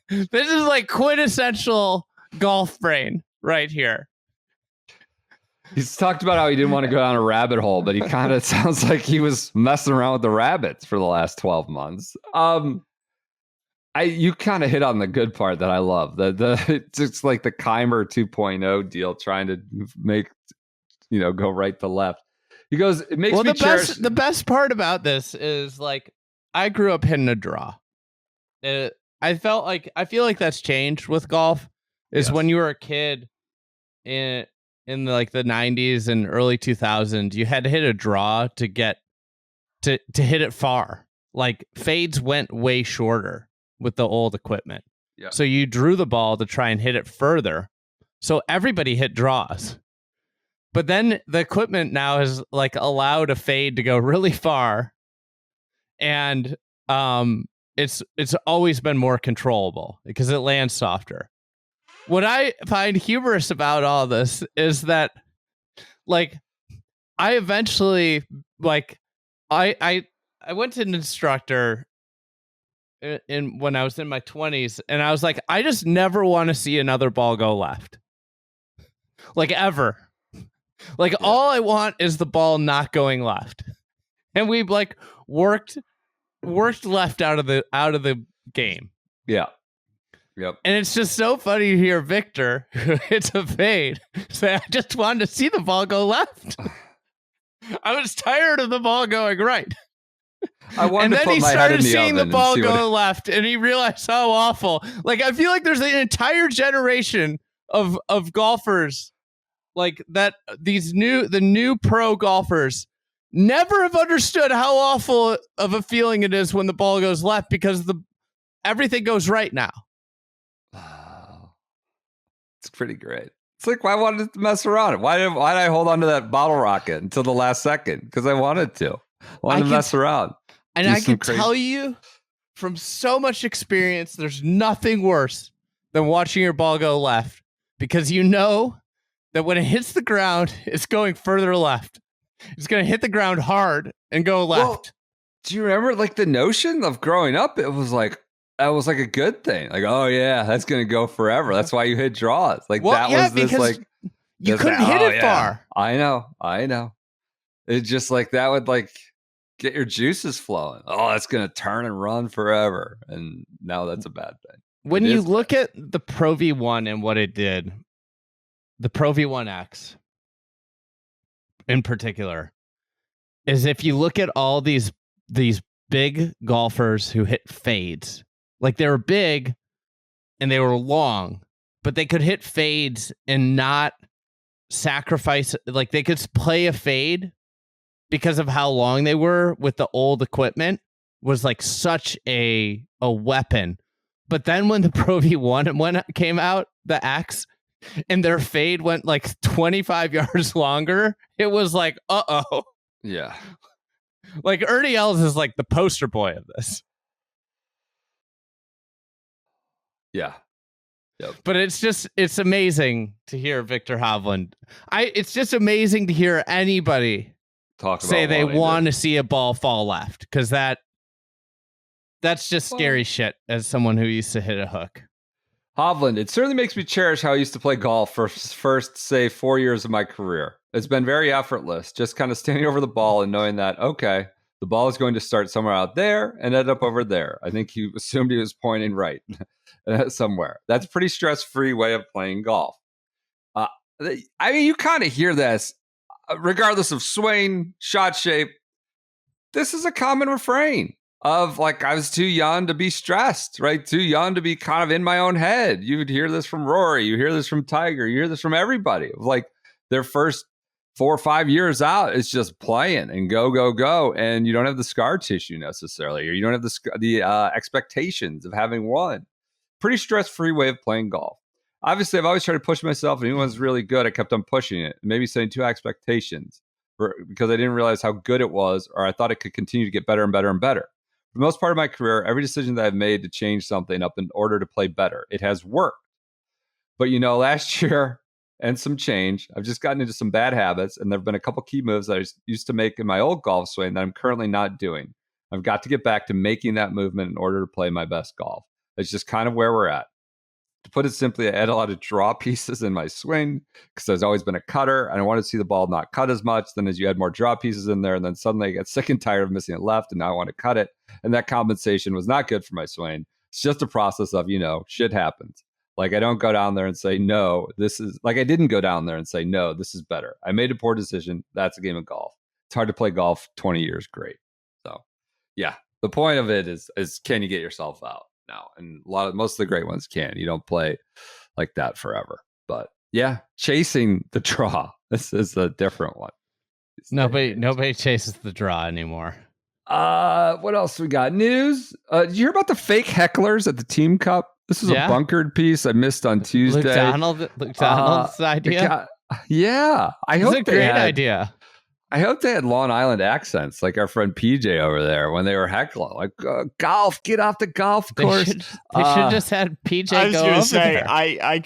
this is quintessential golf brain right here.
He's talked about how he didn't want to go down a rabbit hole, but he kind of sounds like he was messing around with the rabbits for the last 12 months. You kind of hit on the good part that I love. It's like the Keimer 2.0 deal, trying to make go right to left. He goes, it makes me cherish.
The best part about this is I grew up hitting a draw. I feel like that's changed with golf. Is when you were a kid in the 90s and early 2000s, you had to hit a draw to get to hit it far. Fades went way shorter with the old equipment. Yeah. So you drew the ball to try and hit it further. So everybody hit draws. But then the equipment now has allowed a fade to go really far. And it's always been more controllable because it lands softer. What I find humorous about all this is that I eventually I went to an instructor when I was in my 20s, and I was like, I just never want to see another ball go left. Ever. All I want is the ball not going left. And we worked left out of the game.
Yeah. Yep.
And it's just so funny to hear Victor, who hits a fade, say, I just wanted to see the ball go left. I was tired of the ball going right.
I wanted to put my head in the oven. And then he started seeing the ball go
left, and he realized how awful. I feel like there's an entire generation of golfers that the new pro golfers never have understood how awful of a feeling it is when the ball goes left because everything goes right now.
It's pretty great. It's why I wanted to mess around. Why did I hold on to that bottle rocket until the last second? Because I wanted to. I wanted to mess around.
And I can tell you from so much experience, there's nothing worse than watching your ball go left, because you know that when it hits the ground, it's going further left. It's going to hit the ground hard and go left. Well,
do you remember the notion of growing up? It was that was a good thing. Oh yeah, that's going to go forever. That's why you hit draws. That was this
you couldn't hit it far.
I know. It's just that would get your juices flowing. Oh, that's going to turn and run forever. And now that's a bad thing.
When you look at the Pro V1 and what it did, the Pro V1X in particular, is if you look at all these big golfers who hit fades, they were big and they were long, but they could hit fades and not sacrifice. They could play a fade because of how long they were with the old equipment was such a weapon. But then when the Pro V1 came out, the X, and their fade went 25 yards longer, it was uh-oh.
Yeah.
Ernie Els is the poster boy of this.
Yeah. Yep.
But it's amazing to hear Viktor Hovland. It's just amazing to hear anybody say they want to see a ball fall left, because that's just scary shit as someone who used to hit a hook.
Hovland, it certainly makes me cherish how I used to play golf for first, say, 4 years of my career. It's been very effortless, just kind of standing over the ball and knowing that, okay, the ball is going to start somewhere out there and end up over there. I think he assumed he was pointing right somewhere. That's a pretty stress-free way of playing golf. You kind of hear this, regardless of swing, shot shape. This is a common refrain of I was too young to be stressed, right? Too young to be kind of in my own head. You would hear this from Rory. You hear this from Tiger. You hear this from everybody. Their first 4 or 5 years out, it's just playing and go. And you don't have the scar tissue necessarily, or you don't have the expectations of having won. Pretty stress-free way of playing golf. Obviously, I've always tried to push myself. If anyone's really good, I kept on pushing it. Maybe setting too high expectations because I didn't realize how good it was, or I thought it could continue to get better and better and better. For the most part of my career, every decision that I've made to change something up in order to play better, it has worked. But, last year and some change, I've just gotten into some bad habits, and there have been a couple key moves that I used to make in my old golf swing that I'm currently not doing. I've got to get back to making that movement in order to play my best golf. It's just kind of where we're at. To put it simply, I had a lot of draw pieces in my swing because I've always been a cutter, and I wanted to see the ball not cut as much. Then as you add more draw pieces in there, and then suddenly I get sick and tired of missing it left, and now I want to cut it. And that compensation was not good for my swing. It's just a process of, shit happens. Like, I don't go down there and say, no, I didn't go down there and say, no, this is better. I made a poor decision. That's a game of golf. It's hard to play golf 20 years. Great. So, yeah, the point of it is can you get yourself out now? And most of the great ones can. You don't play like that forever. But yeah, chasing the draw. This is a different one.
Nobody chases the draw anymore.
What else we got? News. Did you hear about the fake hecklers at the Team Cup? This is a bunkered piece I missed on Tuesday.
Luke Donald's idea.
I hope
it's a great idea.
I hope they had Long Island accents like our friend PJ over there when they were heckling. Like, golf, get off the golf course.
They should just had PJ go over there.
I was going to say, I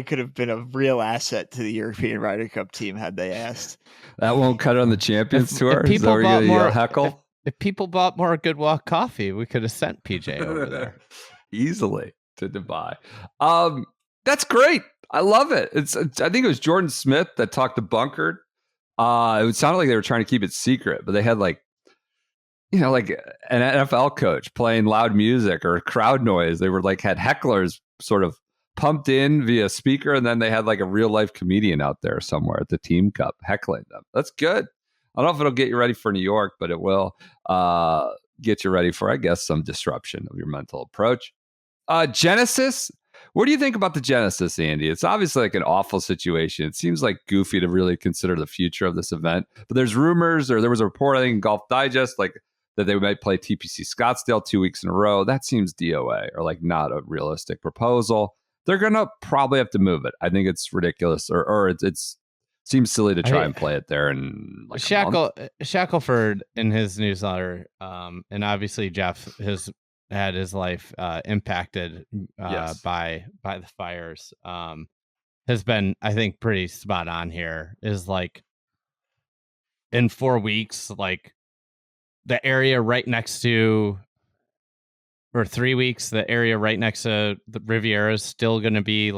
could have been a real asset to the European Ryder Cup team had they asked.
That won't cut on the Champions Tour? Is that where you're going to heckle?
If people bought more Good Walk coffee, we could have sent PJ over there.
Easily to Dubai. That's great. I love it. I think it was Jordan Smith that talked to Bunkered. It sounded like they were trying to keep it secret, but they had like an NFL coach playing loud music or crowd noise. They were had hecklers sort of pumped in via speaker, and then they had like a real life comedian out there somewhere at the Team Cup heckling them. That's good. I don't know if it'll get you ready for New York, but it will get you ready for, I guess, some disruption of your mental approach. Genesis. What do you think about the Genesis, Andy? It's obviously like an awful situation. It seems like goofy to really consider the future of this event. But there's rumors, or there was a report, I think, in Golf Digest, that they might play TPC Scottsdale 2 weeks in a row. That seems DOA, or not a realistic proposal. They're going to probably have to move it. I think it's ridiculous, or it seems silly to try and play it there. And
Shackelford in his newsletter, and obviously Jeff had his life impacted by the fires, has been, I think, pretty spot on here. Is in 4 weeks, the area right next to, or 3 weeks, the area right next to the Riviera is still going to be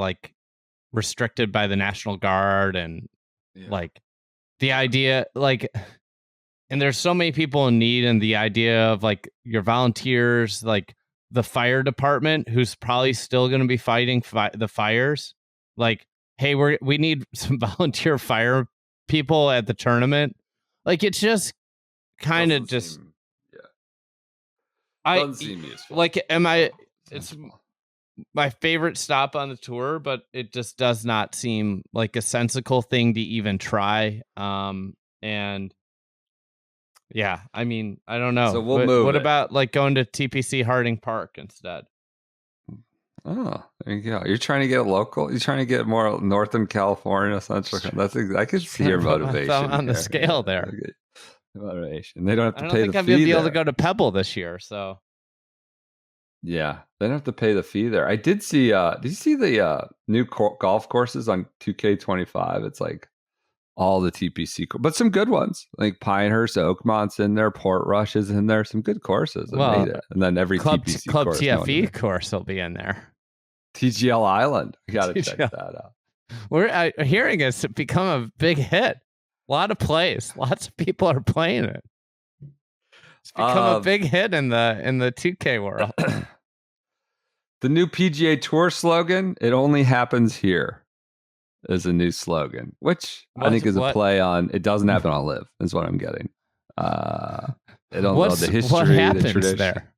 restricted by the National Guard, and the idea, and there's so many people in need, and the idea of your volunteers, the fire department, who's probably still going to be fighting the fires. Hey, we need some volunteer fire people at the tournament. It's just kind of just.
Doesn't seem useful.
It's my favorite stop on the tour, but it just does not seem like a sensible thing to even try. And. Yeah, I mean, I don't know.
So we'll move.
What about going to TPC Harding Park instead?
Oh, there you go. You're trying to get local. You're trying to get more Northern California, Central. I could see your motivation
on the scale there.
Motivation. They don't have to pay the fee.
I don't think I'm going to be able to go to Pebble this year. So
yeah, they don't have to pay the fee there. I did see. Did you see the new golf courses on 2K25? It's all the TPC, but some good ones like Pinehurst, Oakmont's in there, Portrush is in there. Some good courses. Made it. And then every TPC
Club
course,
TFE course will be in there.
TGL Island. I got to check that out.
We're hearing it's become a big hit. A lot of plays. Lots of people are playing it. It's become a big hit in the 2K world.
The new PGA Tour slogan, "It only happens here," is a new slogan, which I think is a play on "It doesn't happen on Live," is what I'm getting. I don't know the history,
what happens
the tradition.
There?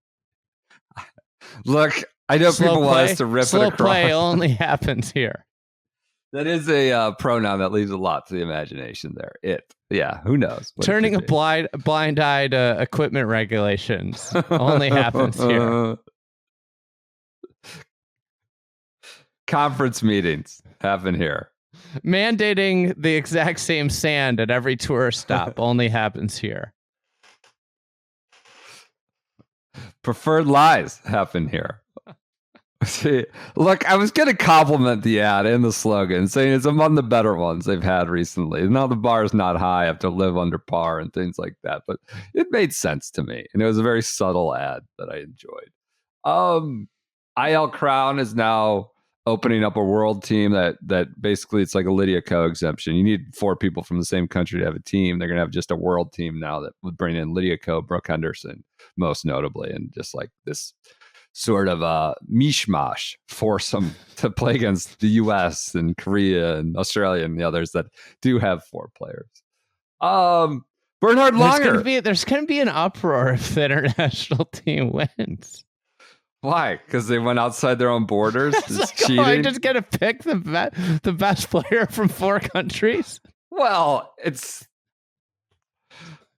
Look, I know people want us to rip it across.
Slow play only happens here.
That is a pronoun that leaves a lot to the imagination there. Yeah, who knows?
Turning a blind eye to equipment regulations only happens here.
Conference meetings happen here.
Mandating the exact same sand at every tourist stop only happens here.
Preferred lies happen here. See, look, I was going to compliment the ad and the slogan, saying it's among the better ones they've had recently. Now the bar is not high, I have to live under par and things like that. But it made sense to me, and it was a very subtle ad that I enjoyed. IL Crown is now opening up a world team that basically it's like a Lydia Co exemption. You need 4 people from the same country to have a team. They're going to have just a world team now that would bring in Lydia Co, Brooke Henderson, most notably, and just like this sort of mishmash foursome to play against the U.S. and Korea and Australia and the others that do have 4 players. Bernhard Langer.
There's going to be an uproar if the international team wins.
Why? Because they went outside their own borders? It's
like,
cheating?
I just got to pick the best player from 4 countries?
Well, it's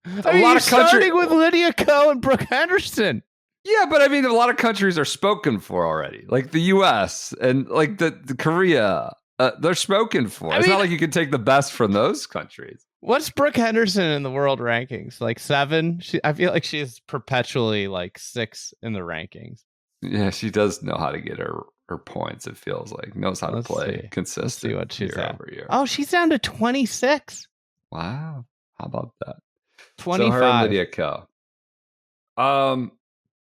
a lot of countries starting with Lydia Ko and Brooke Henderson.
Yeah, but I mean, a lot of countries are spoken for already, like the U.S. and like the Korea. They're spoken for. It's not like you can take the best from those countries.
What's Brooke Henderson in the world rankings? Like 7? I feel like she's perpetually like 6 in the rankings.
Yeah, she does know how to get her points. It feels like knows how to play consistent.
Let's see what she's
year
at.
over year.
Oh, she's down to 26.
Wow, how about that?
25.
So her and Lydia Ko.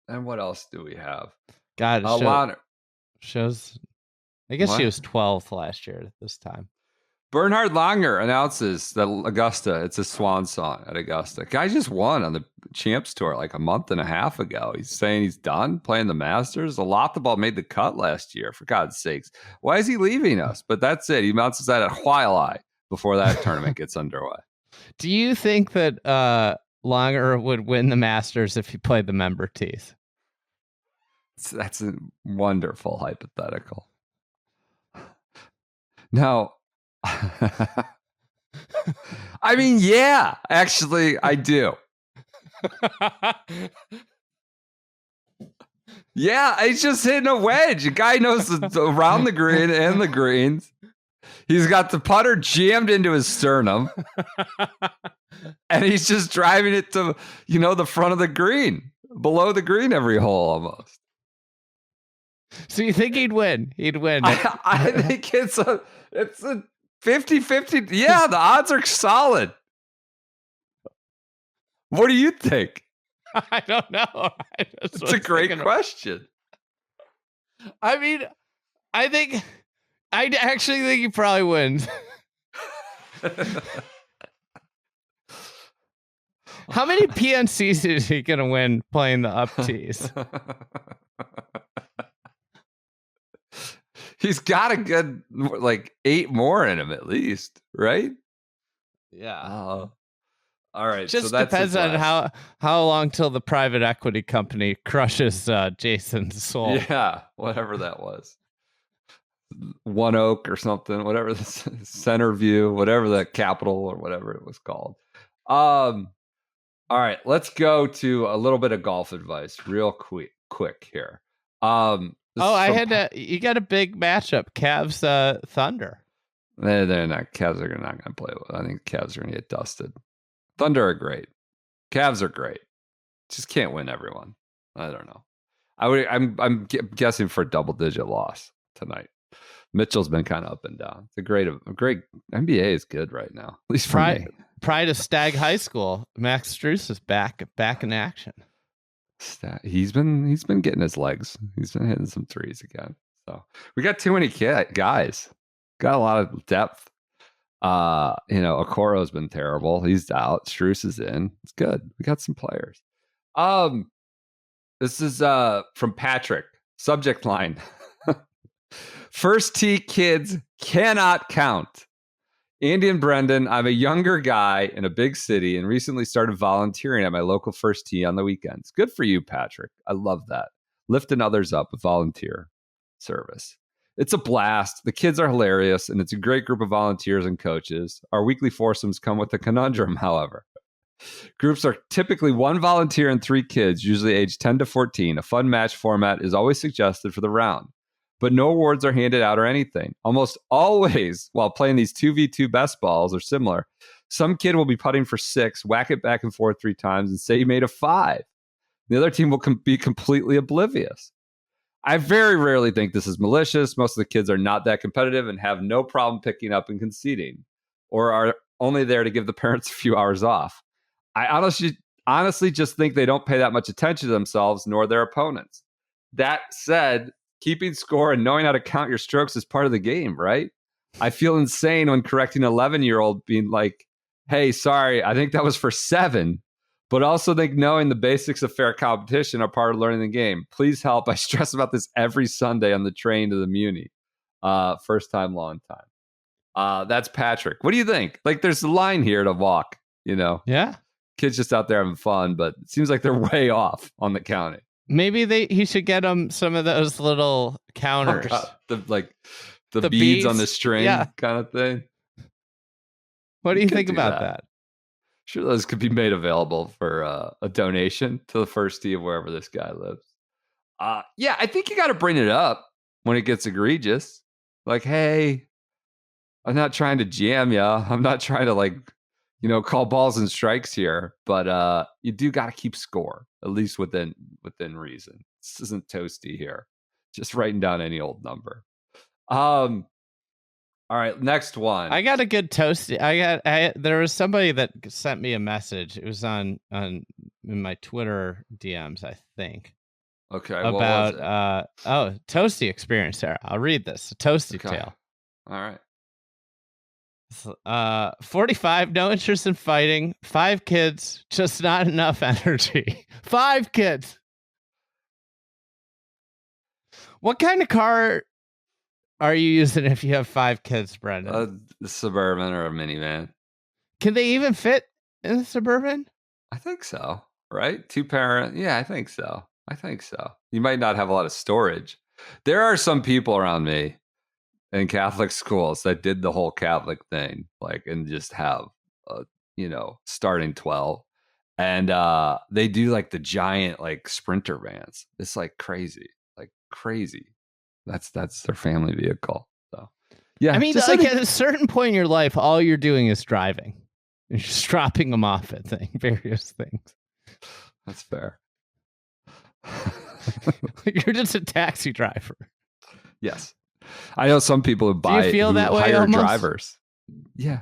And what else do we have?
God, shows. I guess she was 12th last year at this time.
Bernhard Langer announces that Augusta, it's a swan song at Augusta. Guy just won on the Champs Tour like a month and a half ago. He's saying he's done playing the Masters. Ball made the cut last year, for God's sakes. Why is he leaving us? But that's it. He announces that at Huailai before that tournament gets underway.
Do you think that Langer would win the Masters if he played the member tees?
That's a wonderful hypothetical. No. I mean, yeah, actually, I do. Yeah, he's just hitting a wedge. A guy knows around the green and the greens. He's got the putter jammed into his sternum. And he's just driving it to, the front of the green, below the green every hole almost.
So you think he'd win? He'd win.
I think it's a 50-50. Yeah, the odds are solid. What do you think?
I don't know.
It's a great question.
I mean, I actually think he probably wins. How many PNCs is he going to win playing the up tees?
He's got a good, 8 more in him at least, right?
Yeah.
All right.
Just
so that
depends on how long till the private equity company crushes Jason's soul.
Yeah, whatever that was. One Oak or something, whatever the Center View, whatever the Capital or whatever it was called. All right, let's go to a little bit of golf advice real quick here.
You got a big matchup, Cavs Thunder.
They're not. Cavs are not going to play with. I think Cavs are going to get dusted. Thunder are great. Cavs are great. Just can't win everyone. I don't know. I'm guessing for a double-digit loss tonight. Mitchell's been kind of up and down. It's a great NBA is good right now, at least for me.
Pride of Stag High School. Max Strus is back in action.
He's been getting his legs. He's been hitting some threes again. So we got too many guys. Got a lot of depth. Okoro's been terrible. He's out. Strus is in. It's good. We got some players. This is from Patrick. Subject line. First tee kids cannot count. Andy and Brendan, I'm a younger guy in a big city and recently started volunteering at my local first tee on the weekends. Good for you, Patrick. I love that. Lifting others up with volunteer service. It's a blast. The kids are hilarious, and it's a great group of volunteers and coaches. Our weekly foursomes come with a conundrum, however. Groups are typically 1 volunteer and 3 kids, usually aged 10 to 14. A fun match format is always suggested for the round, but no awards are handed out or anything. Almost always, while playing these 2v2 best balls or similar, some kid will be putting for 6, whack it back and forth 3 times, and say he made a 5. The other team will be completely oblivious. I very rarely think this is malicious. Most of the kids are not that competitive and have no problem picking up and conceding, or are only there to give the parents a few hours off. I honestly just think they don't pay that much attention to themselves nor their opponents. That said, keeping score and knowing how to count your strokes is part of the game, right? I feel insane when correcting an 11-year-old being like, hey, sorry, I think that was for 7. But also think knowing the basics of fair competition are part of learning the game. Please help. I stress about this every Sunday on the train to the Muni. First time, long time. That's Patrick. What do you think? Like, there's a line here to walk,
Yeah.
Kids just out there having fun, but it seems like they're way off on the counting.
Maybe he should get them some of those little counters.
The beads on the string kind of thing.
What do you think about that?
Sure, those could be made available for a donation to the first tee of wherever this guy lives. I think you got to bring it up when it gets egregious. Like, hey, I'm not trying to jam you. I'm not trying to call balls and strikes here, but you do got to keep score, at least within reason. This isn't Toasty here, just writing down any old number. All right, next one.
I got a good Toasty. There was somebody that sent me a message. It was in my Twitter DMs, I think.
Okay.
About Toasty experience there. I'll read this. A Toasty tale.
All
right. 45, no interest in fighting. 5 kids, just not enough energy. 5 kids. What kind of car are you using if you have 5 kids, Brendan?
A Suburban or a minivan.
Can they even fit in the Suburban?
I think so, right? 2-parent. Yeah, I think so. You might not have a lot of storage. There are some people around me in Catholic schools that did the whole Catholic thing, and just have, starting 12. And they do the giant, Sprinter vans. It's crazy. That's their family vehicle. So, yeah.
I mean, at a certain point in your life, all you're doing is driving. You're just dropping them off at various things.
That's fair.
You're just a taxi driver.
Yes. I know some people who hire drivers. Yeah.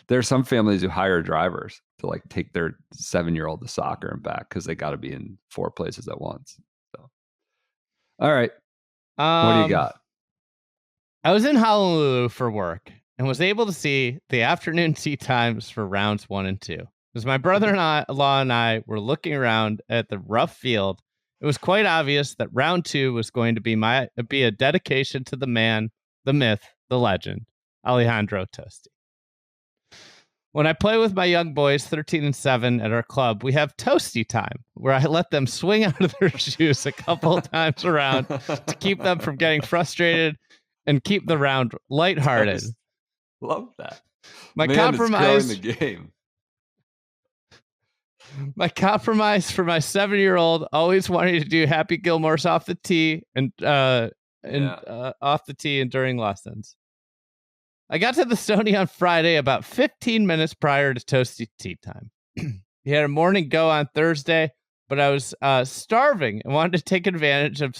There are some families who hire drivers to take their 7-year-old to soccer and back because they got to be in 4 places at once. So, all right. What do you got?
I was in Honolulu for work and was able to see the afternoon tee times for rounds 1 and 2. As my brother-in-law and I were looking around at the rough field, it was quite obvious that round 2 was going to be a dedication to the man, the myth, the legend, Alejandro Tosti. When I play with my young boys, 13 and 7, at our club, we have Toasty time, where I let them swing out of their shoes a couple of times around to keep them from getting frustrated and keep the round lighthearted.
Love that.
My compromise for my 7-year-old, always wanting to do Happy Gilmore's off the tee and during lessons. I got to the Stony on Friday about 15 minutes prior to Toasty tea time. He had a morning go on Thursday, but I was starving and wanted to take advantage of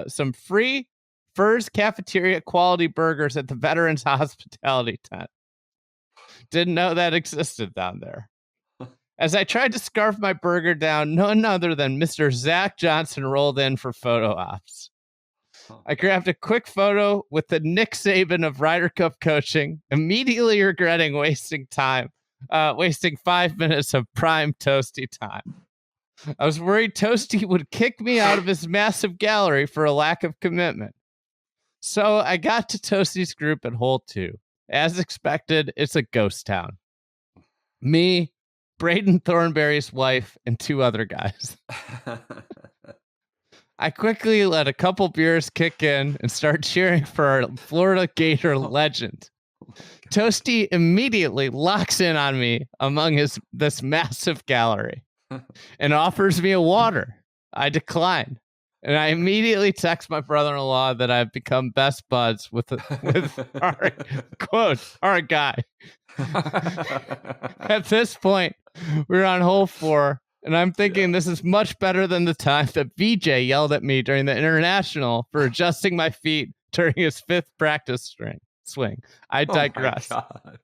some free Furs Cafeteria quality burgers at the Veterans Hospitality tent. Didn't know that existed down there. As I tried to scarf my burger down, none other than Mr. Zach Johnson rolled in for photo ops. I grabbed a quick photo with the Nick Saban of Ryder Cup coaching, immediately regretting wasting 5 minutes of prime Toasty time. I was worried Toasty would kick me out of his massive gallery for a lack of commitment. So I got to Toasty's group at hole 2. As expected, it's a ghost town. Me, Braden Thornberry's wife, and 2 other guys. I quickly let a couple beers kick in and start cheering for our Florida Gator legend. Toasty immediately locks in on me among this massive gallery and offers me a water. I decline, and I immediately text my brother-in-law that I've become best buds with our guy. At this point, we're on hole 4. And I'm thinking this is much better than the time that VJ yelled at me during the International for adjusting my feet during his 5th practice swing. I digress.
Oh my God.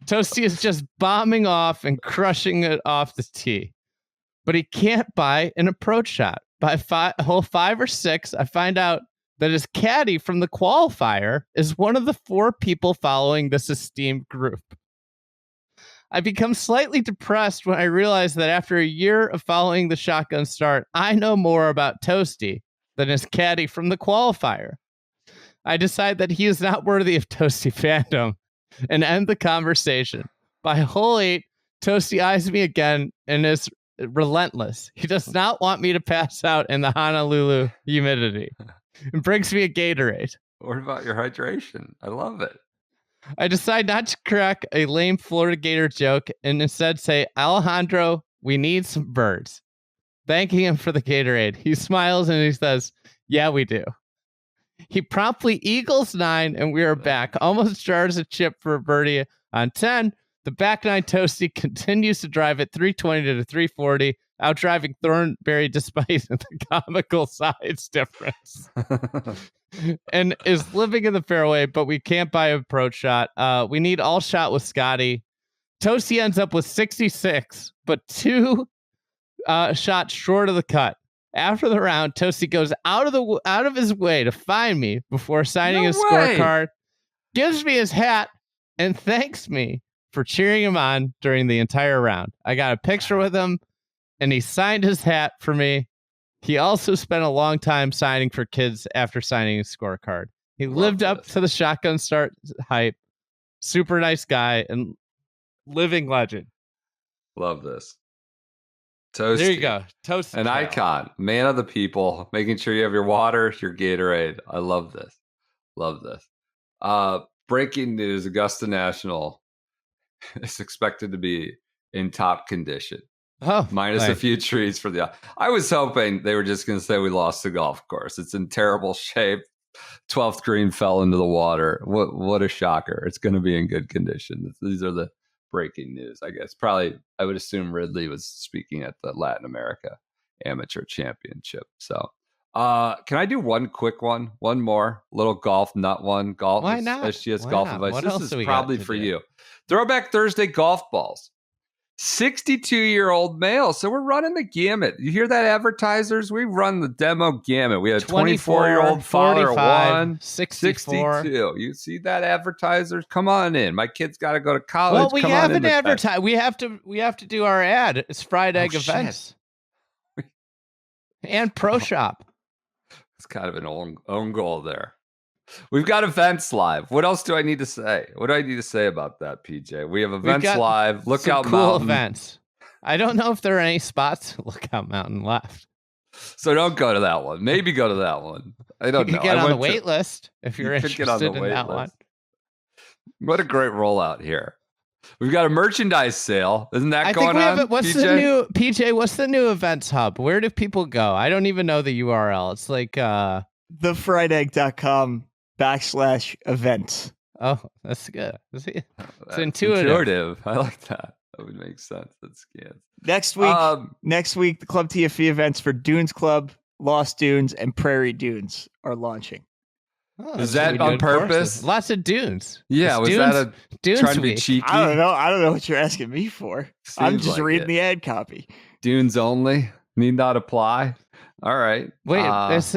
Toasty is just bombing off and crushing it off the tee. But he can't buy an approach shot. By hole 5 or 6, I find out that his caddy from the qualifier is one of the 4 people following this esteemed group. I become slightly depressed when I realize that after a year of following the shotgun start, I know more about Toasty than his caddy from the qualifier. I decide that he is not worthy of Toasty fandom and end the conversation. By hole 8, Toasty eyes me again and is relentless. He does not want me to pass out in the Honolulu humidity and brings me a Gatorade.
What about your hydration? I love it.
I decide not to crack a lame Florida Gator joke and instead say, Alejandro, we need some birds. Thanking him for the Gatorade. He smiles and he says, yeah, we do. He promptly eagles 9 and we are back. Almost jars a chip for a birdie on 10. The back 9 Toasty continues to drive at 320 to 340, out driving Thornberry despite the comical size difference. And is living in the fairway, but we can't buy an approach shot. We need all shot with Scotty. Toasty ends up with 66, but 2 shots short of the cut. After the round, Toasty goes out of his way to find me before signing his scorecard, gives me his hat, and thanks me for cheering him on during the entire round. I got a picture with him, and he signed his hat for me. He also spent a long time signing for kids after signing his scorecard. He lived up to the shotgun start hype. Super nice guy and living legend.
Love this. Toasty.
There you go. Toasty.
An icon. Man of the people. Making sure you have your water, your Gatorade. I love this. Love this. Breaking news. Augusta National is expected to be in top condition.
Oh,
minus a few trees for the. I was hoping they were just going to say we lost the golf course. It's in terrible shape. 12th green fell into the water. What a shocker! It's going to be in good condition. These are the breaking news. I guess probably I would assume Ridley was speaking at the Latin America Amateur Championship. So, can I do one quick one? One more little golf nut one. Golf.
Why not?
SGS
Why
golf
not?
advice.
What
This
else
is probably for you. Throwback Thursday golf balls. 62-year-old male. So we're running the gamut. You hear that, advertisers? We run the demo gamut. We had a 24-year-old father, 1, 62. You see that, advertisers? Come on in. My kid's got to go to college.
Well, we haven't advertised. We have to do our ad. It's Fried Egg Events and Pro Shop.
It's kind of an own goal there. We've got events live. What else do I need to say? What do I need to say about that, PJ? We have events live. Lookout
cool
Mountain.
Events. I don't know if there are any spots at Lookout Mountain left.
So don't go to that one. Maybe go to that one. I don't know.
You can get on the wait list if you're interested in that one.
What a great rollout here. We've got a merchandise sale. Isn't that going on?
What's the new PJ? What's the new events hub? Where do people go? I don't even know the URL. It's like
thefriedegg.com/events.
Oh, that's good. It's intuitive.
I like that. That would make sense. That's good.
Next week, the Club TFE events for Dunes Club, Lost Dunes, and Prairie Dunes are launching.
Oh, is that on purpose?
Courses. Lots of dunes.
Yeah, was that a
Dunes
trying to be cheeky?
I don't know what you're asking me for. I'm just reading the ad copy.
Dunes only need not apply. All right.
Wait,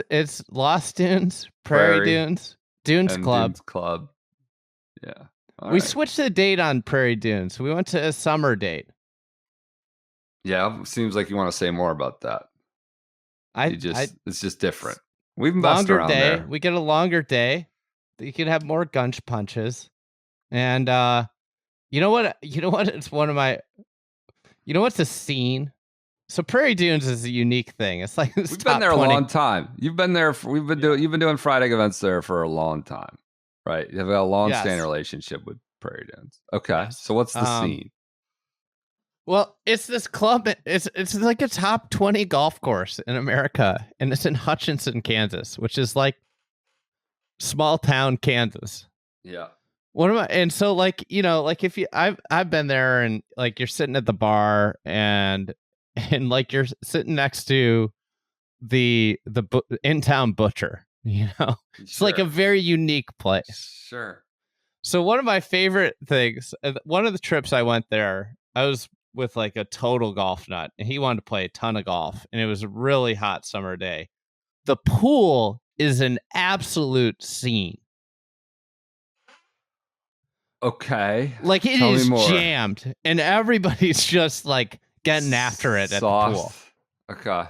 it's Lost Dunes, Prairie Dunes, Dunes Club.
Dunes Club. Yeah.
We switched the date on Prairie Dunes. We went to a summer date.
Yeah, seems like you want to say more about that. It's just different. We've messed
longer
around
day.
there.
We get a longer day. You can have more gunch punches, and you know what? It's one of my. You know what's a scene? So Prairie Dunes is a unique thing. It's like
we've been there 20. A long time. You've been there. You've been doing Friday events there for a long time, right? You have a long-standing relationship with Prairie Dunes. Okay, yes. So what's the scene?
Well, it's this club. It's like a top 20 golf course in America, and it's in Hutchinson, Kansas, which is like small town Kansas.
Yeah.
And so like, you know, like if you, I've been there, and like you're sitting at the bar, and and like you're sitting next to the in-town butcher, it's like a very unique place.
Sure.
So one of my favorite things, one of the trips I went there, I was with like a total golf nut, and he wanted to play a ton of golf, and it was a really hot summer day. The pool is an absolute scene.
Okay.
Like it is jammed, and everybody's just like getting after it at the pool.
Okay.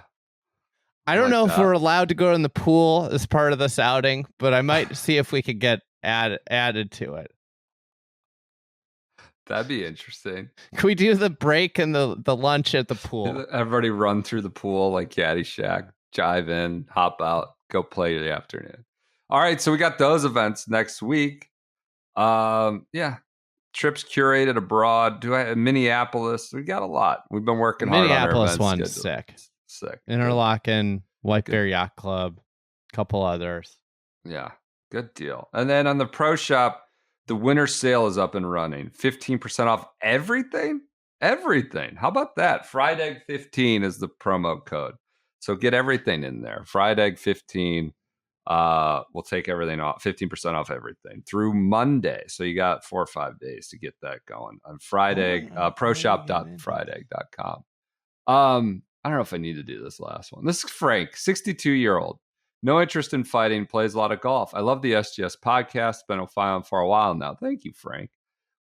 I don't know if we're allowed to go in the pool as part of this outing, but I might see if we could get added to it.
That'd be interesting.
Can we do the break and the lunch at the pool?
Everybody run through the pool like Caddyshack, jive in, hop out, go play the afternoon. All right, so we got those events next week. Yeah, trips curated abroad. Minneapolis? We got a lot. We've been working hard on our
Minneapolis
events
one's
sick.
Interlaken, White Bear Yacht Club, couple others.
Yeah, good deal. And then on the Pro Shop, the winter sale is up and running. 15% off everything? Everything. How about that? Fried Egg 15 is the promo code. So get everything in there. Fried Egg 15. We'll take everything off. 15% off everything through Monday. So you got 4 or 5 days to get that going on Fried Egg, proshop.friedegg.com. I don't know if I need to do this last one. This is Frank, 62-year-old. No interest in fighting, plays a lot of golf. I love the SGS podcast. Been a fan for a while now. Thank you, Frank.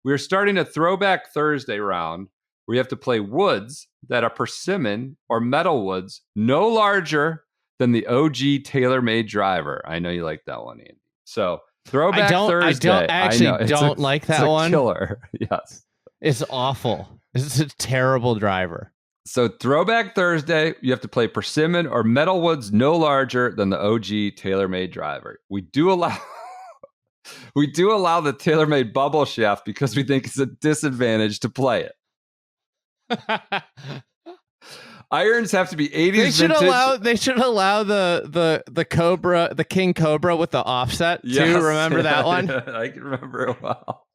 We are starting a Throwback Thursday round where you have to play woods that are persimmon or metal woods no larger than the OG TaylorMade driver. I know you like that one, Andy. So Throwback Thursday.
I actually don't like that one.
Killer. Yes.
It's awful. It's a terrible driver.
So Throwback Thursday, you have to play persimmon or metal woods no larger than the OG TaylorMade driver. We do allow the TaylorMade bubble shaft because we think it's a disadvantage to play it. Irons have to be 80s vintage.
They should allow the Cobra, the King Cobra with the offset too. Remember that one?
I can remember it well.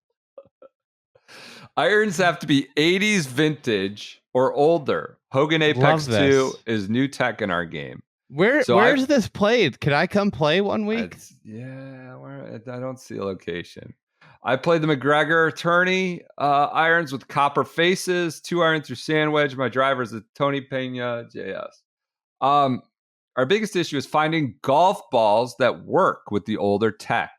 Irons have to be 80s vintage or older. Hogan Apex 2 is new tech in our game.
Where's this played? Can I come play one week?
I don't see a location. I played the McGregor tourney irons with copper faces, 2 iron through sand wedge. My driver is a Tony Pena JS. Our biggest issue is finding golf balls that work with the older tech.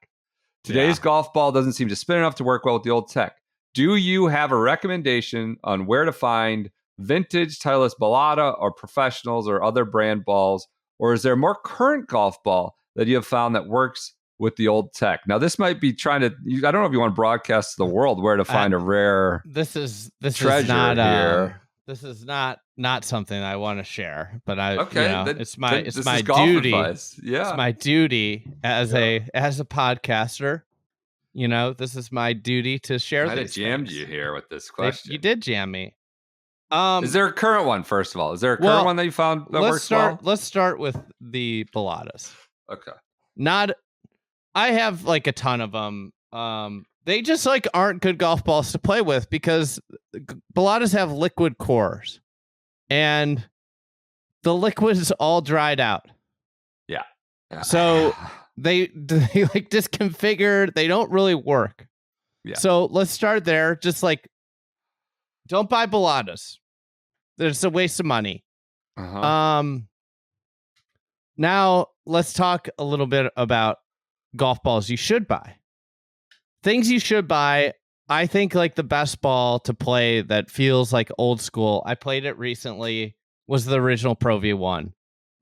Today's golf ball doesn't seem to spin enough to work well with the old tech. Do you have a recommendation on where to find vintage Titleist Balata or professionals or other brand balls? Or is there a more current golf ball that you have found that works with the old tech? Now, this might be I don't know if you want to broadcast to the world where to find a rare treasure here.
This is not something I want to share, but it's my duty.
Advice. Yeah.
It's my duty as a podcaster. This is my duty to share.
I jammed you here with this question.
You did jam me.
Is there a current one, first of all? Is there a current one that you found that works well?
Let's start with the Balatas.
Okay.
I have like a ton of them. They just like aren't good golf balls to play with because Balatas have liquid cores and the liquid is all dried out.
Yeah.
So they like disconfigured. They don't really work.
Yeah.
So let's start there. Just like, don't buy Balatas. It's a waste of money.
Uh-huh.
Now let's talk a little bit about golf balls you should buy. Things you should buy. I think like the best ball to play that feels like old school. I played it recently. Was the original Pro V1.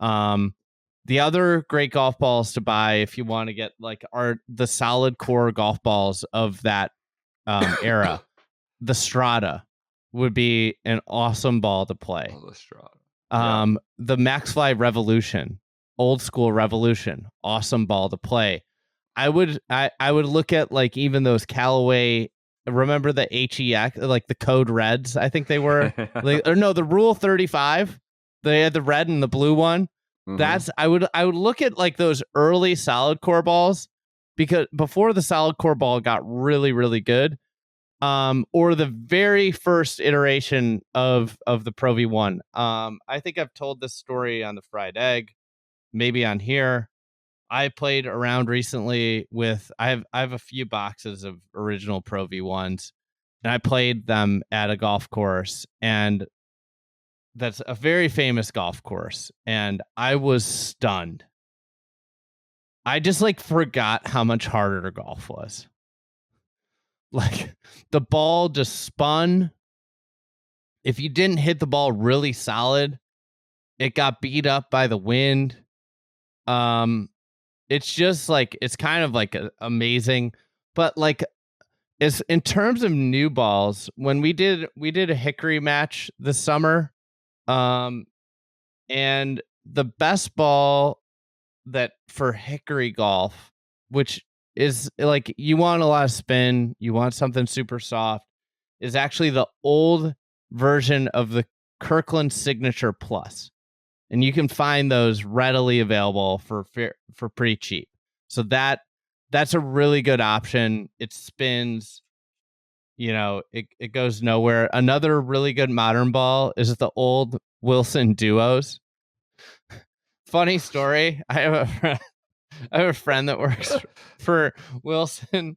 The other great golf balls to buy if you want to get like are the solid core golf balls of that era. The Strata would be an awesome ball to play.
Oh, the Strata.
The MaxFly Revolution, old school Revolution, awesome ball to play. I would look at like even those Callaway. Remember the HEX, like the Code Reds? I think they were, the Rule 35. They had the red and the blue one. Mm-hmm. I would look at like those early solid core balls because before the solid core ball got really, really good, or the very first iteration of the Pro V1. I think I've told this story on the Fried Egg, maybe on here. I played around recently with I have a few boxes of original Pro V1s, and I played them at a golf course, and that's a very famous golf course, and I was stunned. I just forgot how much harder golf was. The ball just spun. If you didn't hit the ball really solid, it got beat up by the wind. It's just it's kind of amazing, but it's in terms of new balls. When we did a Hickory match this summer, and the best ball that for Hickory golf, which is you want a lot of spin, you want something super soft, is actually the old version of the Kirkland Signature Plus. And you can find those readily available for pretty cheap. So that's a really good option. It spins, it goes nowhere. Another really good modern ball is the old Wilson Duos. Funny story. I have a friend that works for Wilson,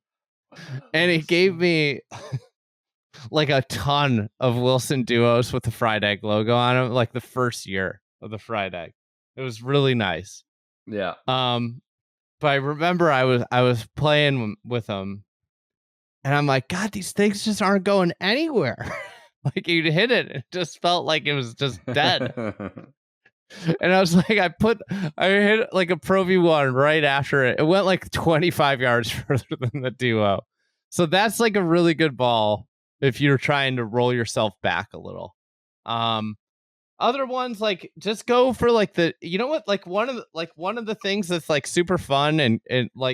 and he gave me a ton of Wilson Duos with the Fried Egg logo on them, the first year of the Fried Egg. It was really nice.
Yeah.
But I remember I was playing with them, and I'm like, God, these things just aren't going anywhere. You'd hit it, it just felt like it was just dead. And I was I hit a Pro V1 right after it. It went 25 yards further than the Duo. So that's a really good ball if you're trying to roll yourself back a little. Other ones just go for the one of the things that's super fun and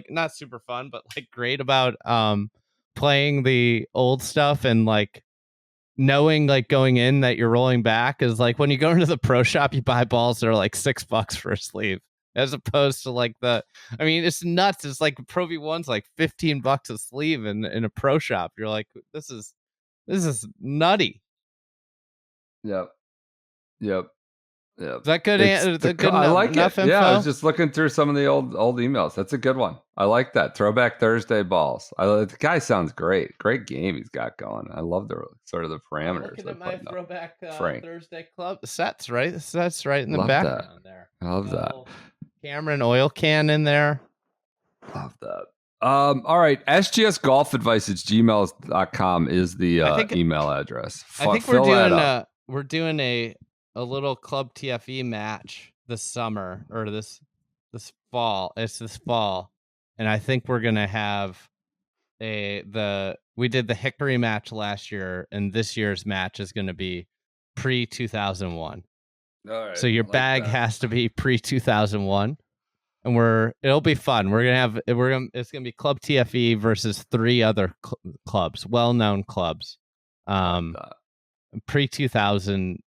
not super fun but great about playing the old stuff and knowing going in that you're rolling back is when you go into the pro shop, you buy balls that are $6 for a sleeve, as opposed to it's nuts. It's Pro V1's $15 a sleeve in a pro shop. You're this is nutty.
Yep.
Is that good?
I like it. Info? Yeah, I was just looking through some of the old emails. That's a good one. I like that. Throwback Thursday balls. The guy sounds great. Great game he's got going. I love the sort of the parameters.
Look at my throwback Thursday club sets, right? That's right in the
love
background
that.
there.
I love that.
Cameron oil can in there.
Love that. All right. sgsgolfadvice@gmail.com is the email address.
I think we're doing a little Club TFE match this summer or this fall. It's this fall, and I think we're gonna have we did the Hickory match last year, and this year's match is gonna be pre-2001. All right. So your bag has to be pre-2001, and it'll be fun. It's gonna be Club TFE versus 3 other clubs, well-known clubs. Pre-2001.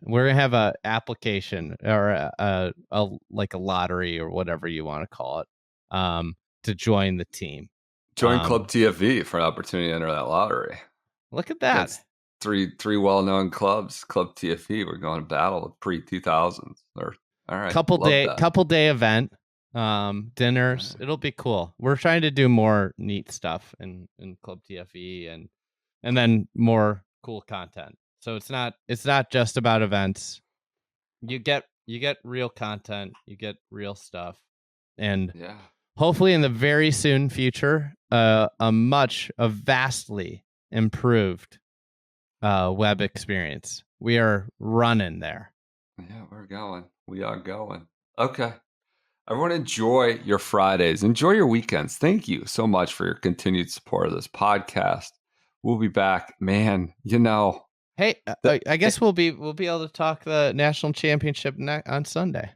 We're gonna have a application or a lottery or whatever you want to call it to join the team.
Join Club TFE for an opportunity to enter that lottery.
Look at that.
That's three well-known clubs. Club TFE. We're going to battle with pre-2000s. All right.
Couple day event. Dinners. It'll be cool. We're trying to do more neat stuff in Club TFE and then more cool content. So it's not just about events. You get real content, you get real stuff, and hopefully in the very soon future, a vastly improved web experience. We are running there.
Yeah, we are going. Okay. Everyone enjoy your Fridays. Enjoy your weekends. Thank you so much for your continued support of this podcast. We'll be back, man.
Hey, I guess we'll be able to talk the national championship on Sunday.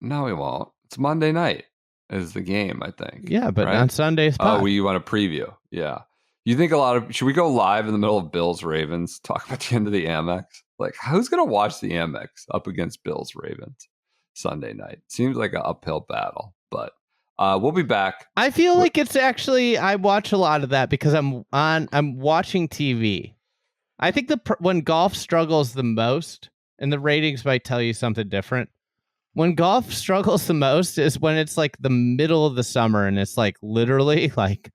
No, we won't. It's Monday night is the game, I think.
Yeah, but right? On Sunday's pod.
Oh, you want a preview? Yeah. You think should we go live in the middle of Bills Ravens? Talk about the end of the Amex? Who's gonna watch the Amex up against Bills Ravens Sunday night? Seems like an uphill battle, but We'll be back.
I feel like it's actually, I watch a lot of that because I'm watching TV. I think when golf struggles the most, and the ratings might tell you something different, when golf struggles the most is when it's like the middle of the summer and it's like literally like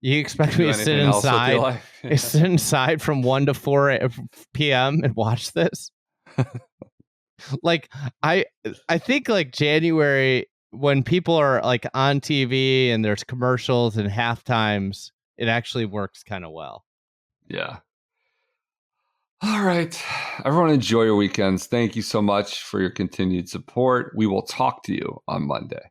you expect me to sit inside, sit inside from 1 to 4 p.m. and watch this. Like I think like January, when people are like on TV and there's commercials and half times, it actually works kind of well.
Yeah. All right. Everyone enjoy your weekends. Thank you so much for your continued support. We will talk to you on Monday.